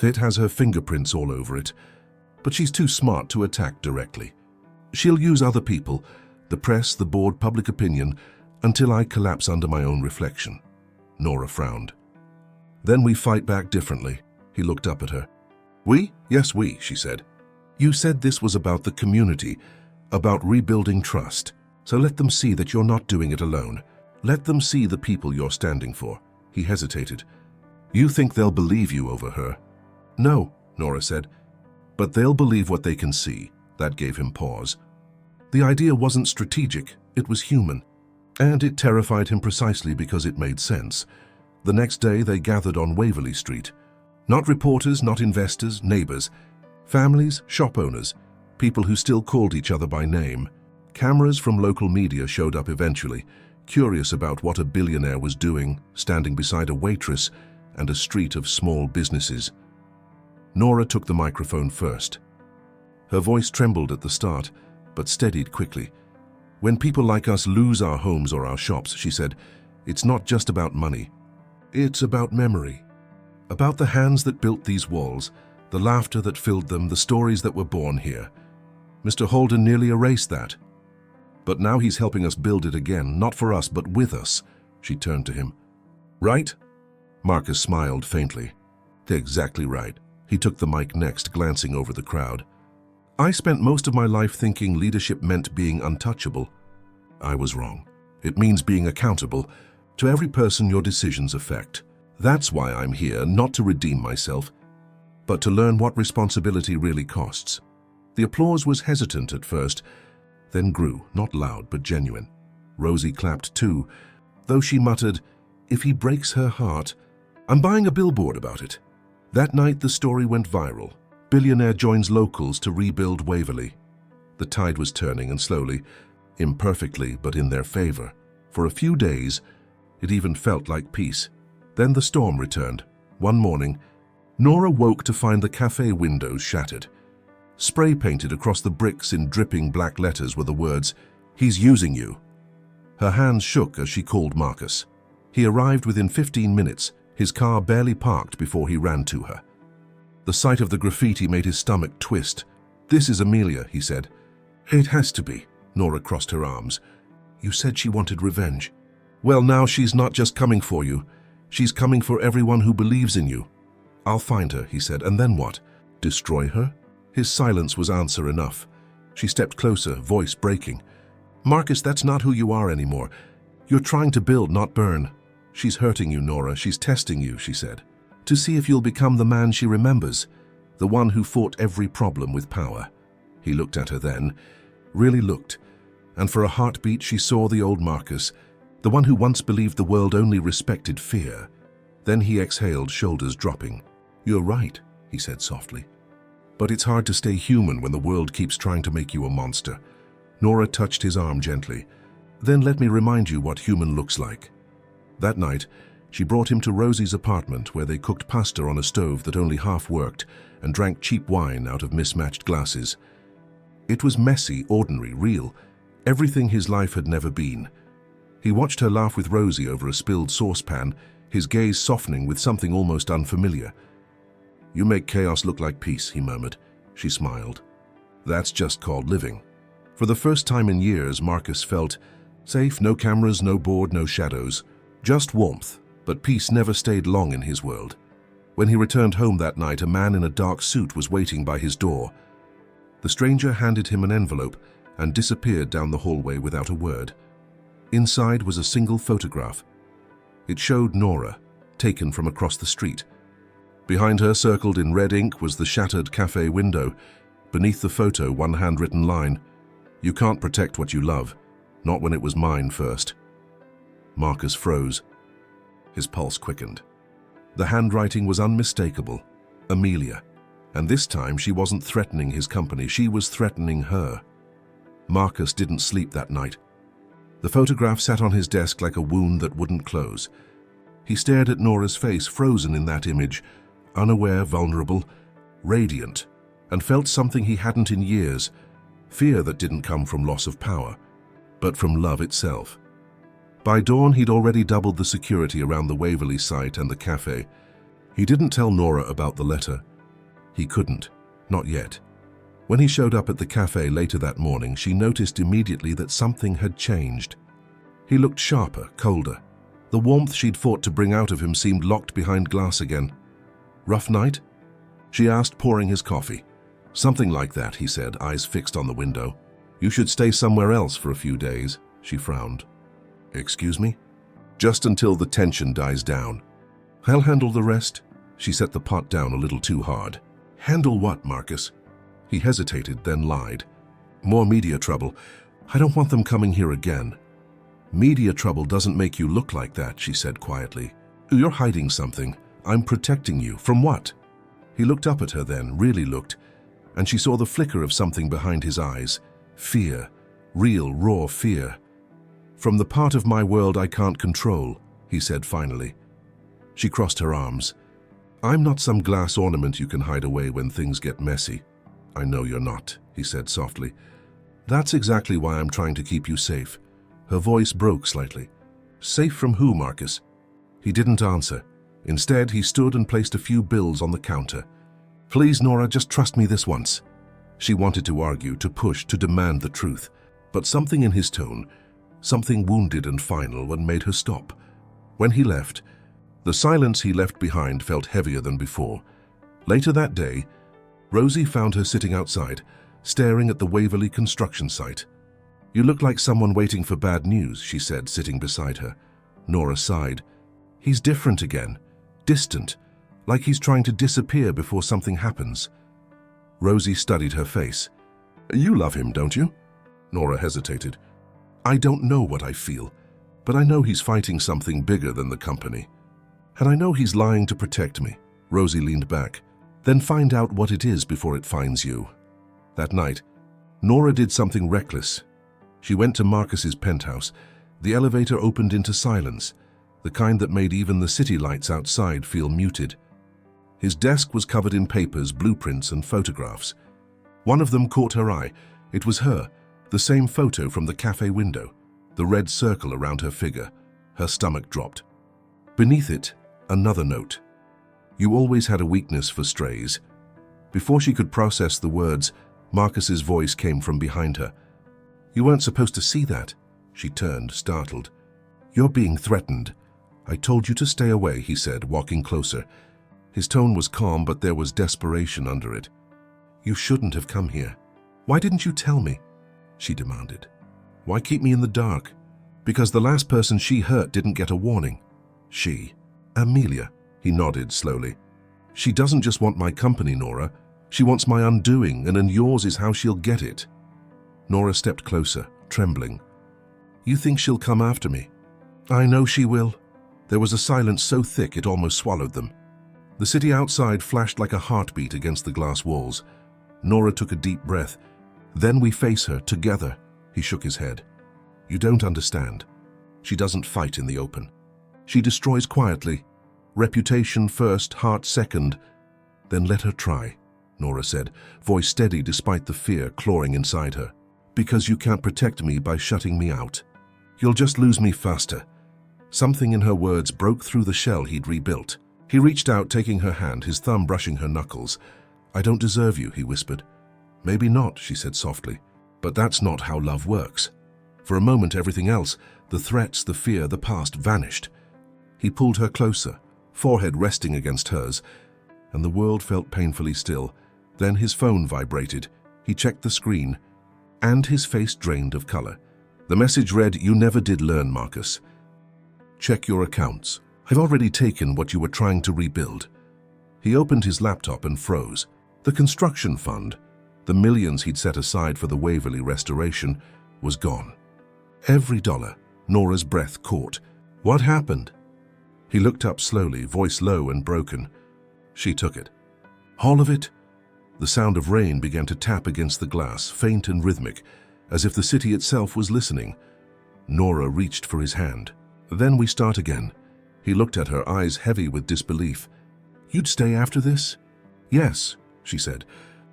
"It has her fingerprints all over it. But she's too smart to attack directly. She'll use other people, the press, the board, public opinion, until I collapse under my own reflection." Nora frowned. "Then we fight back differently." He looked up at her. "We? Yes, we," she said. "You said this was about the community, about rebuilding trust. So let them see that you're not doing it alone. Let them see the people you're standing for." He hesitated. "You think they'll believe you over her?" "No," Nora said. "But they'll believe what they can see." That gave him pause. The idea wasn't strategic, it was human. And it terrified him precisely because it made sense. The next day they gathered on Waverly Street. Not reporters, not investors, neighbors. Families, shop owners, people who still called each other by name. Cameras from local media showed up eventually, curious about what a billionaire was doing, standing beside a waitress and a street of small businesses. Nora took the microphone first. Her voice trembled at the start, but steadied quickly. "When people like us lose our homes or our shops," she said, "it's not just about money. It's about memory. About the hands that built these walls, the laughter that filled them, the stories that were born here. Mr. Holden nearly erased that. But now he's helping us build it again, not for us, but with us." She turned to him. "Right?" Marcus smiled faintly. "Exactly right." He took the mic next, glancing over the crowd. "I spent most of my life thinking leadership meant being untouchable. I was wrong. It means being accountable to every person your decisions affect. That's why I'm here, not to redeem myself, but to learn what responsibility really costs." The applause was hesitant at first, then grew, not loud but genuine. Rosie clapped too, though she muttered, "If he breaks her heart, I'm buying a billboard about it." That night the story went viral. Billionaire joins locals to rebuild Waverly. The tide was turning, and slowly, imperfectly but in their favor. For a few days, it even felt like peace. Then the storm returned. One morning, Nora woke to find the cafe windows shattered. Spray painted across the bricks in dripping black letters were the words, "He's using you." Her hands shook as she called Marcus. He arrived within 15 minutes, his car barely parked before he ran to her. The sight of the graffiti made his stomach twist. "This is Amelia," he said. "It has to be." Nora crossed her arms. "You said she wanted revenge. Well, now she's not just coming for you. She's coming for everyone who believes in you." "I'll find her," he said. "And then what? Destroy her?" His silence was answer enough. She stepped closer, voice breaking. "Marcus, that's not who you are anymore. You're trying to build, not burn." "She's hurting you, Nora. She's testing you," she said, "to see if you'll become the man she remembers, the one who fought every problem with power." He looked at her then, really looked, and for a heartbeat she saw the old Marcus, the one who once believed the world only respected fear. Then he exhaled, shoulders dropping. "You're right," he said softly. "But it's hard to stay human when the world keeps trying to make you a monster." Nora touched his arm gently. "Then let me remind you what human looks like." That night, she brought him to Rosie's apartment, where they cooked pasta on a stove that only half worked and drank cheap wine out of mismatched glasses. It was messy, ordinary, real, everything his life had never been. He watched her laugh with Rosie over a spilled saucepan, his gaze softening with something almost unfamiliar. "You make chaos look like peace," he murmured. She smiled. "That's just called living." For the first time in years, Marcus felt safe, no cameras, no board, no shadows. Just warmth, but peace never stayed long in his world. When he returned home that night, a man in a dark suit was waiting by his door. The stranger handed him an envelope and disappeared down the hallway without a word. Inside was a single photograph. It showed Nora, taken from across the street. Behind her, circled in red ink, was the shattered cafe window. Beneath the photo, one handwritten line: "You can't protect what you love, not when it was mine first." Marcus froze. His pulse quickened. The handwriting was unmistakable. Amelia. And this time she wasn't threatening his company, she was threatening her. Marcus didn't sleep that night. The photograph sat on his desk like a wound that wouldn't close. He stared at Nora's face, frozen in that image, unaware, vulnerable, radiant, and felt something he hadn't in years, fear that didn't come from loss of power, but from love itself. By dawn, he'd already doubled the security around the Waverley site and the cafe. He didn't tell Nora about the letter. He couldn't, not yet. When he showed up at the cafe later that morning, she noticed immediately that something had changed. He looked sharper, colder. The warmth she'd fought to bring out of him seemed locked behind glass again. "Rough night?" she asked, pouring his coffee. "Something like that," he said, eyes fixed on the window. "You should stay somewhere else for a few days," she frowned. "Excuse me?" "Just until the tension dies down." "I'll handle the rest." She set the pot down a little too hard. "Handle what, Marcus?" He hesitated, then lied. "More media trouble. I don't want them coming here again." "Media trouble doesn't make you look like that," she said quietly. "You're hiding something. I'm protecting you. From what?" He looked up at her then, really looked, and she saw the flicker of something behind his eyes. Fear. Real, raw fear. "From the part of my world I can't control," he said finally. She crossed her arms. "I'm not some glass ornament you can hide away when things get messy." "I know you're not," he said softly. "That's exactly why I'm trying to keep you safe." Her voice broke slightly. "Safe from who, Marcus?" He didn't answer. Instead, he stood and placed a few bills on the counter. "Please, Nora, just trust me this once." She wanted to argue, to push, to demand the truth. But something in his tone, something wounded and final, made her stop. When he left, the silence he left behind felt heavier than before. Later that day, Rosie found her sitting outside, staring at the Waverley construction site. "You look like someone waiting for bad news," she said, sitting beside her. Nora sighed. "He's different again, distant, like he's trying to disappear before something happens." Rosie studied her face. "You love him, don't you?" Nora hesitated. "I don't know what I feel, but I know he's fighting something bigger than the company. And I know he's lying to protect me." Rosie leaned back. "Then find out what it is before it finds you." That night, Nora did something reckless. She went to Marcus's penthouse. The elevator opened into silence, the kind that made even the city lights outside feel muted. His desk was covered in papers, blueprints, and photographs. One of them caught her eye. It was her, the same photo from the cafe window, the red circle around her figure. Her stomach dropped. Beneath it, another note. "You always had a weakness for strays." Before she could process the words, Marcus's voice came from behind her. "You weren't supposed to see that." She turned, startled. "You're being threatened." "I told you to stay away," he said, walking closer. His tone was calm, but there was desperation under it. "You shouldn't have come here." "Why didn't you tell me?" she demanded. "Why keep me in the dark?" "Because the last person she hurt didn't get a warning." "She?" "Amelia." He nodded slowly. "She doesn't just want my company, Nora. She wants my undoing, and yours is how she'll get it." Nora stepped closer, trembling. "You think she'll come after me?" "I know she will." There was a silence so thick it almost swallowed them. The city outside flashed like a heartbeat against the glass walls. Nora took a deep breath. "Then we face her together." He shook his head. "You don't understand. She doesn't fight in the open. She destroys quietly. Reputation first, heart second. Then let her try," Nora said, voice steady despite the fear clawing inside her. "Because you can't protect me by shutting me out. You'll just lose me faster." Something in her words broke through the shell he'd rebuilt. He reached out, taking her hand, his thumb brushing her knuckles. "I don't deserve you," he whispered. "Maybe not," she said softly. "But that's not how love works." For a moment, everything else, the threats, the fear, the past, vanished. He pulled her closer, forehead resting against hers, and the world felt painfully still. Then his phone vibrated. He checked the screen, and his face drained of color. The message read, "You never did learn, Marcus. Check your accounts. I've already taken what you were trying to rebuild." He opened his laptop and froze. The construction fund, the millions he'd set aside for the Waverly restoration, was gone. Every dollar. Nora's breath caught. "What happened?" He looked up slowly, voice low and broken. "She took it." "All of it?" The sound of rain began to tap against the glass, faint and rhythmic, as if the city itself was listening. Nora reached for his hand. "Then we start again." He looked at her, eyes heavy with disbelief. "You'd stay after this?" "Yes," she said,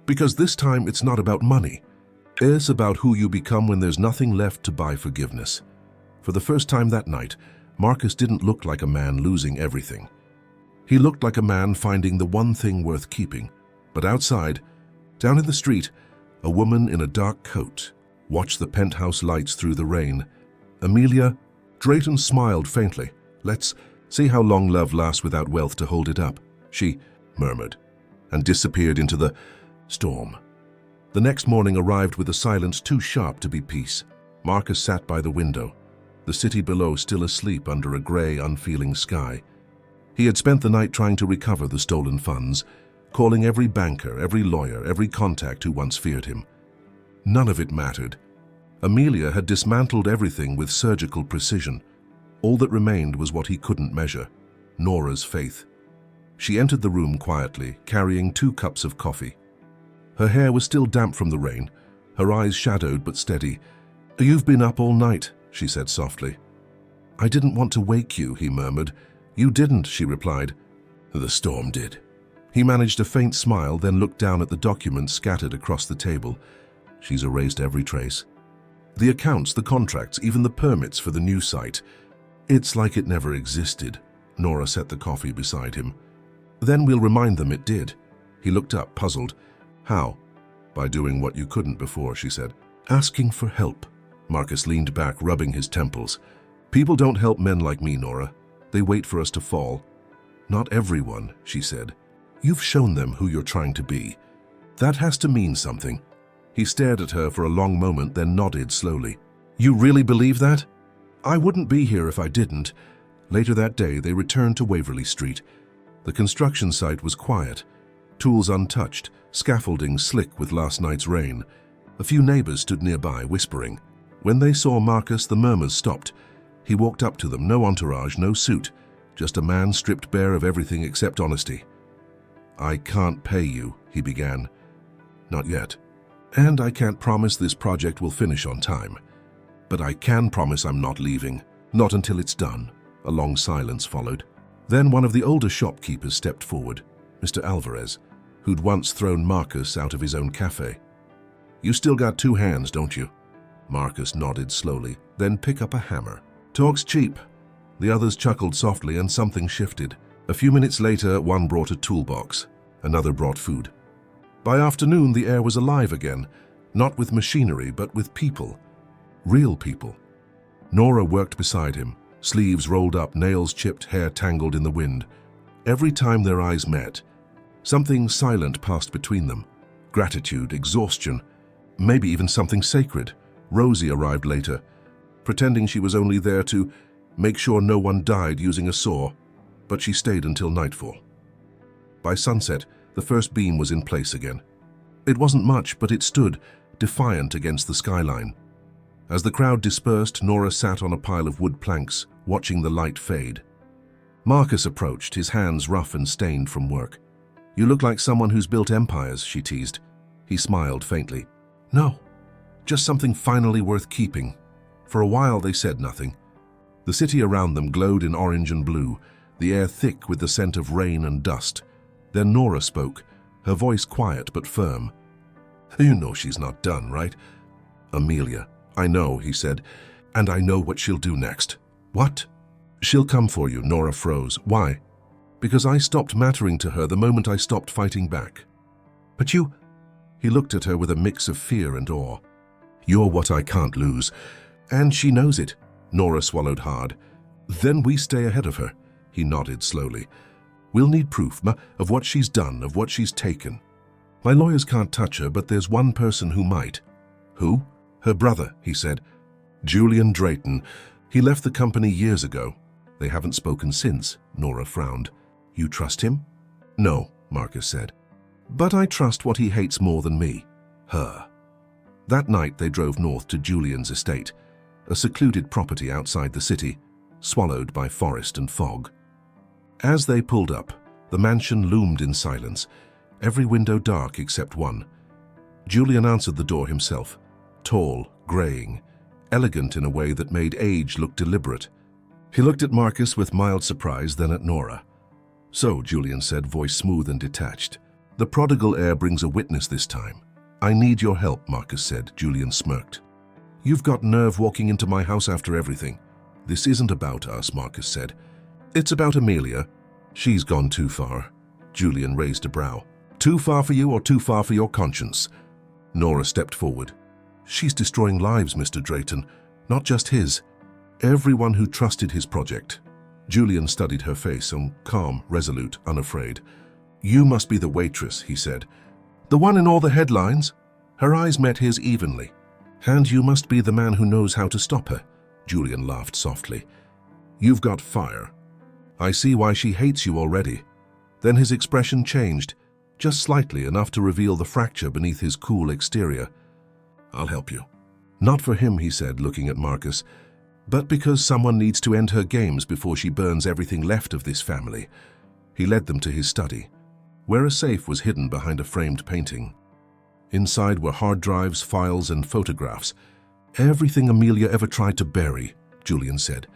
"because this time it's not about money. It's about who you become when there's nothing left to buy forgiveness." For the first time that night, Marcus didn't look like a man losing everything. He looked like a man finding the one thing worth keeping. But outside, down in the street, a woman in a dark coat watched the penthouse lights through the rain. "Amelia?" Drayton smiled faintly. "Let's see how long love lasts without wealth to hold it up," she murmured, and disappeared into the storm. The next morning arrived with a silence too sharp to be peace. Marcus sat by the window, the city below still asleep under a gray, unfeeling sky. He had spent the night trying to recover the stolen funds, calling every banker, every lawyer, every contact who once feared him. None of it mattered. Amelia had dismantled everything with surgical precision. All that remained was what he couldn't measure, Nora's faith. She entered the room quietly, carrying 2 cups of coffee. Her hair was still damp from the rain, her eyes shadowed but steady. "You've been up all night," she said softly. "I didn't want to wake you," he murmured. "You didn't," she replied. "The storm did." He managed a faint smile, then looked down at the documents scattered across the table. "She's erased every trace. The accounts, the contracts, even the permits for the new site. It's like it never existed." Nora set the coffee beside him. "Then we'll remind them it did." He looked up, puzzled. "How?" "By doing what you couldn't before," she said. "Asking for help." Marcus leaned back, rubbing his temples. "People don't help men like me, Nora. They wait for us to fall." "Not everyone," she said. "You've shown them who you're trying to be. That has to mean something." He stared at her for a long moment, then nodded slowly. "You really believe that?" "I wouldn't be here if I didn't." Later that day, they returned to Waverly Street. The construction site was quiet, tools untouched, scaffolding slick with last night's rain. A few neighbors stood nearby, whispering. When they saw Marcus, the murmurs stopped. He walked up to them, no entourage, no suit, just a man stripped bare of everything except honesty. "I can't pay you," he began. "Not yet. And I can't promise this project will finish on time. But I can promise I'm not leaving, not until it's done." A long silence followed. Then one of the older shopkeepers stepped forward, Mr. Alvarez, who'd once thrown Marcus out of his own cafe. "You still got 2 hands, don't you?" Marcus nodded slowly. "Then pick up a hammer." "Talk's cheap." The others chuckled softly, and something shifted. A few minutes later, one brought a toolbox. Another brought food. By afternoon, the air was alive again, not with machinery, but with people. Real people. Nora worked beside him, sleeves rolled up, nails chipped, hair tangled in the wind. Every time their eyes met, something silent passed between them. Gratitude, exhaustion, maybe even something sacred. Rosie arrived later, pretending she was only there to make sure no one died using a saw, but she stayed until nightfall. By sunset, the first beam was in place again. It wasn't much, but it stood, defiant against the skyline. As the crowd dispersed, Nora sat on a pile of wood planks, watching the light fade. Marcus approached, his hands rough and stained from work. "You look like someone who's built empires," she teased. He smiled faintly. "No, just something finally worth keeping." For a while they said nothing. The city around them glowed in orange and blue, the air thick with the scent of rain and dust. Then Nora spoke, her voice quiet but firm. "You know she's not done, right?" "Amelia." "I know," he said, "and I know what she'll do next." "What?" "She'll come for you." Nora froze. "Why?" "Because I stopped mattering to her the moment I stopped fighting back." "But you—" He looked at her with a mix of fear and awe. "You're what I can't lose. And she knows it." Nora swallowed hard. "Then we stay ahead of her." He nodded slowly. "We'll need proof of what she's done, of what she's taken. My lawyers can't touch her, but there's one person who might." "Who?" "Her brother," he said. "Julian Drayton. He left the company years ago." "They haven't spoken since." Nora frowned. "You trust him?" "No," Marcus said. "But I trust what he hates more than me. Her." That night they drove north to Julian's estate, a secluded property outside the city, swallowed by forest and fog. As they pulled up, the mansion loomed in silence, every window dark except one. Julian answered the door himself, tall, graying, elegant in a way that made age look deliberate. He looked at Marcus with mild surprise, then at Nora. "So," Julian said, voice smooth and detached, "the prodigal heir brings a witness this time." "I need your help," Marcus said. Julian smirked. "You've got nerve walking into my house after everything." "This isn't about us," Marcus said. "It's about Amelia. She's gone too far." Julian raised a brow. "Too far for you or too far for your conscience?" Nora stepped forward. "She's destroying lives, Mr. Drayton, not just his. Everyone who trusted his project." Julian studied her face, calm, resolute, unafraid. "You must be the waitress," he said. "The one in all the headlines?" Her eyes met his evenly. "And you must be the man who knows how to stop her." Julian laughed softly. "You've got fire. I see why she hates you already." Then his expression changed, just slightly, enough to reveal the fracture beneath his cool exterior. "I'll help you." "Not for him," he said, looking at Marcus, "but because someone needs to end her games before she burns everything left of this family." He led them to his study, where a safe was hidden behind a framed painting. Inside were hard drives, files, and photographs. "Everything Amelia ever tried to bury," Julian said.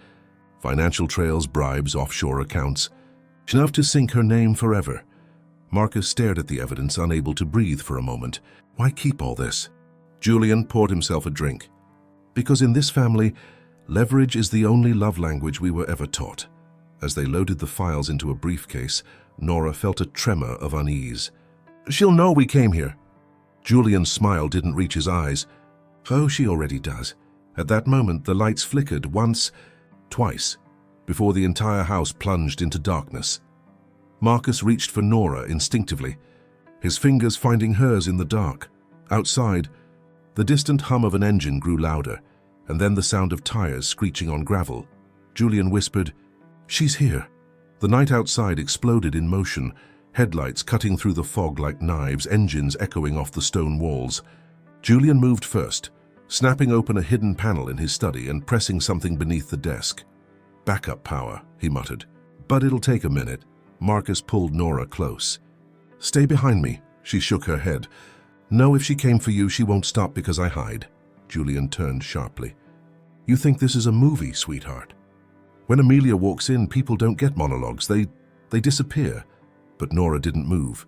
"Financial trails, bribes, offshore accounts. Enough to sink her name forever." Marcus stared at the evidence, unable to breathe for a moment. "Why keep all this?" Julian poured himself a drink. "Because in this family, leverage is the only love language we were ever taught." As they loaded the files into a briefcase, Nora felt a tremor of unease. "She'll know we came here." Julian's smile didn't reach his eyes. "Oh, she already does." At that moment, the lights flickered once, twice, before the entire house plunged into darkness. Marcus reached for Nora instinctively, his fingers finding hers in the dark. Outside, the distant hum of an engine grew louder, and then the sound of tires screeching on gravel. Julian whispered, "She's here." The night outside exploded in motion, headlights cutting through the fog like knives, engines echoing off the stone walls. Julian moved first, snapping open a hidden panel in his study and pressing something beneath the desk. "Backup power," he muttered. "But it'll take a minute." Marcus pulled Nora close. "Stay behind me." She shook her head. "No, if she came for you, she won't stop because I hide." Julian turned sharply. "You think this is a movie, sweetheart? When Amelia walks in, people don't get monologues. They disappear." But Nora didn't move.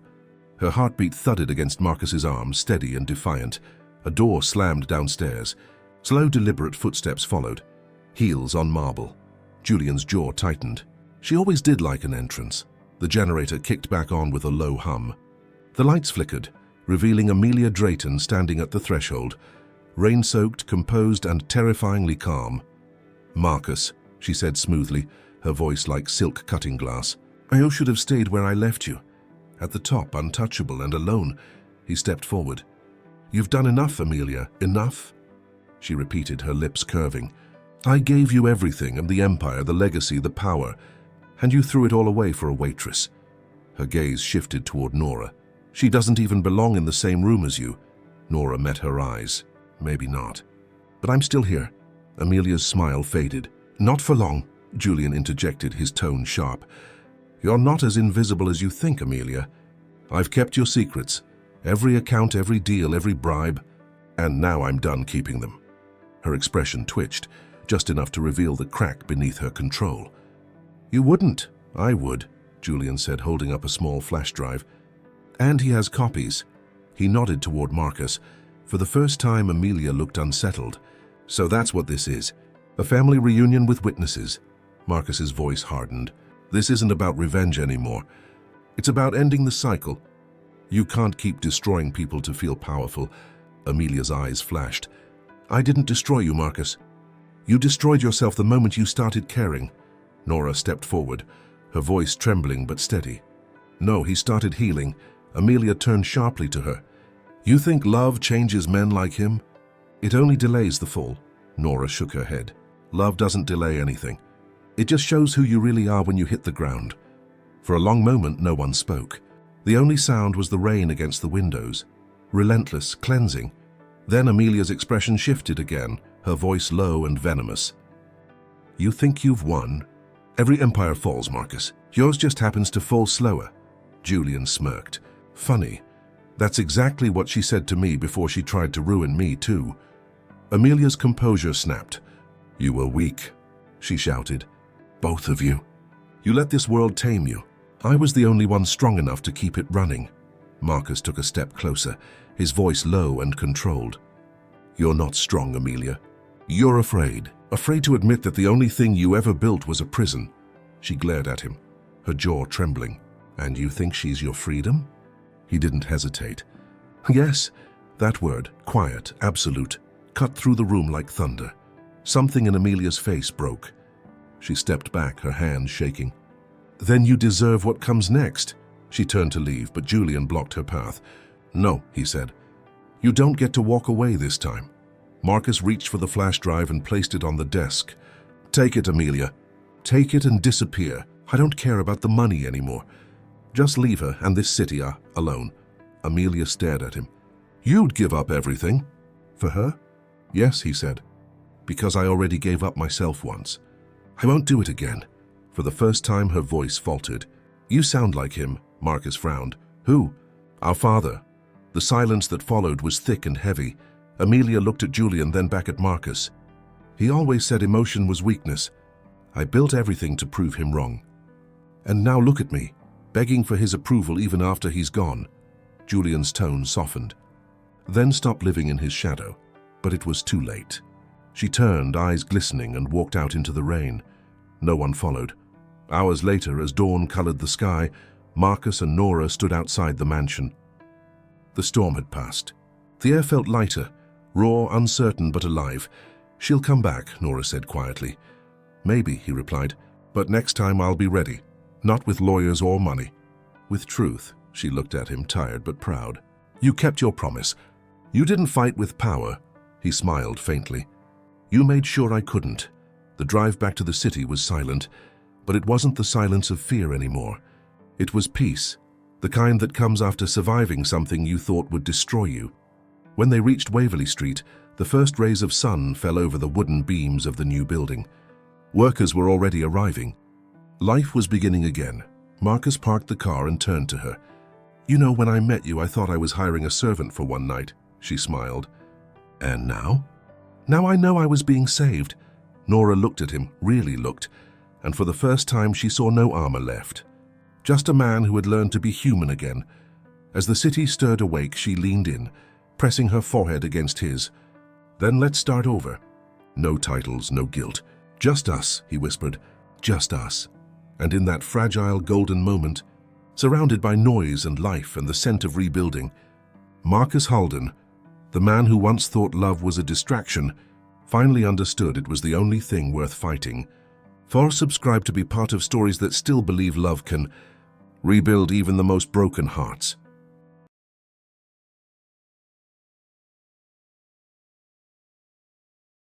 Her heartbeat thudded against Marcus's arm, steady and defiant. A door slammed downstairs. Slow, deliberate footsteps followed, heels on marble. Julian's jaw tightened. She always did like an entrance. The generator kicked back on with a low hum. The lights flickered, revealing Amelia Drayton standing at the threshold, rain-soaked, composed, and terrifyingly calm. "Marcus," she said smoothly, her voice like silk cutting glass. "I should have stayed where I left you. At the top, untouchable and alone." He stepped forward. "You've done enough, Amelia, enough," she repeated, her lips curving. "I gave you everything, and the empire, the legacy, the power, and you threw it all away for a waitress." Her gaze shifted toward Nora. "She doesn't even belong in the same room as you." Nora met her eyes. "Maybe not." But I'm still here. Amelia's smile faded. Not for long, Julian interjected, his tone sharp. You're not as invisible as you think, Amelia. I've kept your secrets. Every account, every deal, every bribe. And now I'm done keeping them. Her expression twitched, just enough to reveal the crack beneath her control. You wouldn't. I would, Julian said, holding up a small flash drive. And he has copies. He nodded toward Marcus. For the first time, Amelia looked unsettled. So that's what this is. A family reunion with witnesses. Marcus's voice hardened. This isn't about revenge anymore. It's about ending the cycle. You can't keep destroying people to feel powerful. Amelia's eyes flashed. I didn't destroy you, Marcus. You destroyed yourself the moment you started caring. Nora stepped forward, her voice trembling but steady. No, he started healing. Amelia turned sharply to her. You think love changes men like him? It only delays the fall. Nora shook her head. Love doesn't delay anything. It just shows who you really are when you hit the ground. For a long moment, no one spoke. The only sound was the rain against the windows. Relentless, cleansing. Then Amelia's expression shifted again, her voice low and venomous. You think you've won? Every empire falls, Marcus. Yours just happens to fall slower. Julian smirked. Funny. That's exactly what she said to me before she tried to ruin me, too. Amelia's composure snapped. You were weak, she shouted. Both of you. You let this world tame you. I was the only one strong enough to keep it running. Marcus took a step closer, his voice low and controlled. You're not strong, Amelia. You're afraid to admit that the only thing you ever built was a prison. She glared at him, her jaw trembling. And you think she's your freedom? He didn't hesitate. Yes, that word, quiet, absolute, cut through the room like thunder. Something in Amelia's face broke. She stepped back, her hands shaking. Then you deserve what comes next. She turned to leave, but Julian blocked her path. No, he said. You don't get to walk away this time. Marcus reached for the flash drive and placed it on the desk. Take it, Amelia. Take it and disappear. I don't care about the money anymore. Just leave her and this city alone. Amelia stared at him. You'd give up everything. For her? Yes, he said. Because I already gave up myself once. I won't do it again. For the first time, her voice faltered. You sound like him, Marcus frowned. Who? Our father. The silence that followed was thick and heavy. Amelia looked at Julian, then back at Marcus. He always said emotion was weakness. I built everything to prove him wrong. And now look at me, begging for his approval even after he's gone. Julian's tone softened. Then stop living in his shadow. But it was too late. She turned, eyes glistening, and walked out into the rain. No one followed. Hours later, as dawn colored the sky, Marcus and Nora stood outside the mansion. The storm had passed. The air felt lighter, raw, uncertain, but alive. She'll come back, Nora said quietly. Maybe, he replied, but next time I'll be ready. Not with lawyers or money. With truth. She looked at him, tired but proud. You kept your promise. You didn't fight with power. He smiled faintly. You made sure I couldn't. The drive back to the city was silent, but it wasn't the silence of fear anymore. It was peace, the kind that comes after surviving something you thought would destroy you. When they reached Waverly Street, the first rays of sun fell over the wooden beams of the new building. Workers were already arriving. Life was beginning again. Marcus parked the car and turned to her. You know, when I met you, I thought I was hiring a servant for one night. She smiled. And now? Now I know I was being saved. Nora looked at him, really looked, and for the first time she saw no armor left. Just a man who had learned to be human again. As the city stirred awake, she leaned in, pressing her forehead against his. Then let's start over. No titles, no guilt. Just us, he whispered. Just us. And in that fragile golden moment, surrounded by noise and life and the scent of rebuilding, Marcus Halden, the man who once thought love was a distraction, finally understood it was the only thing worth fighting. For subscribe to be part of stories that still believe love can rebuild even the most broken hearts.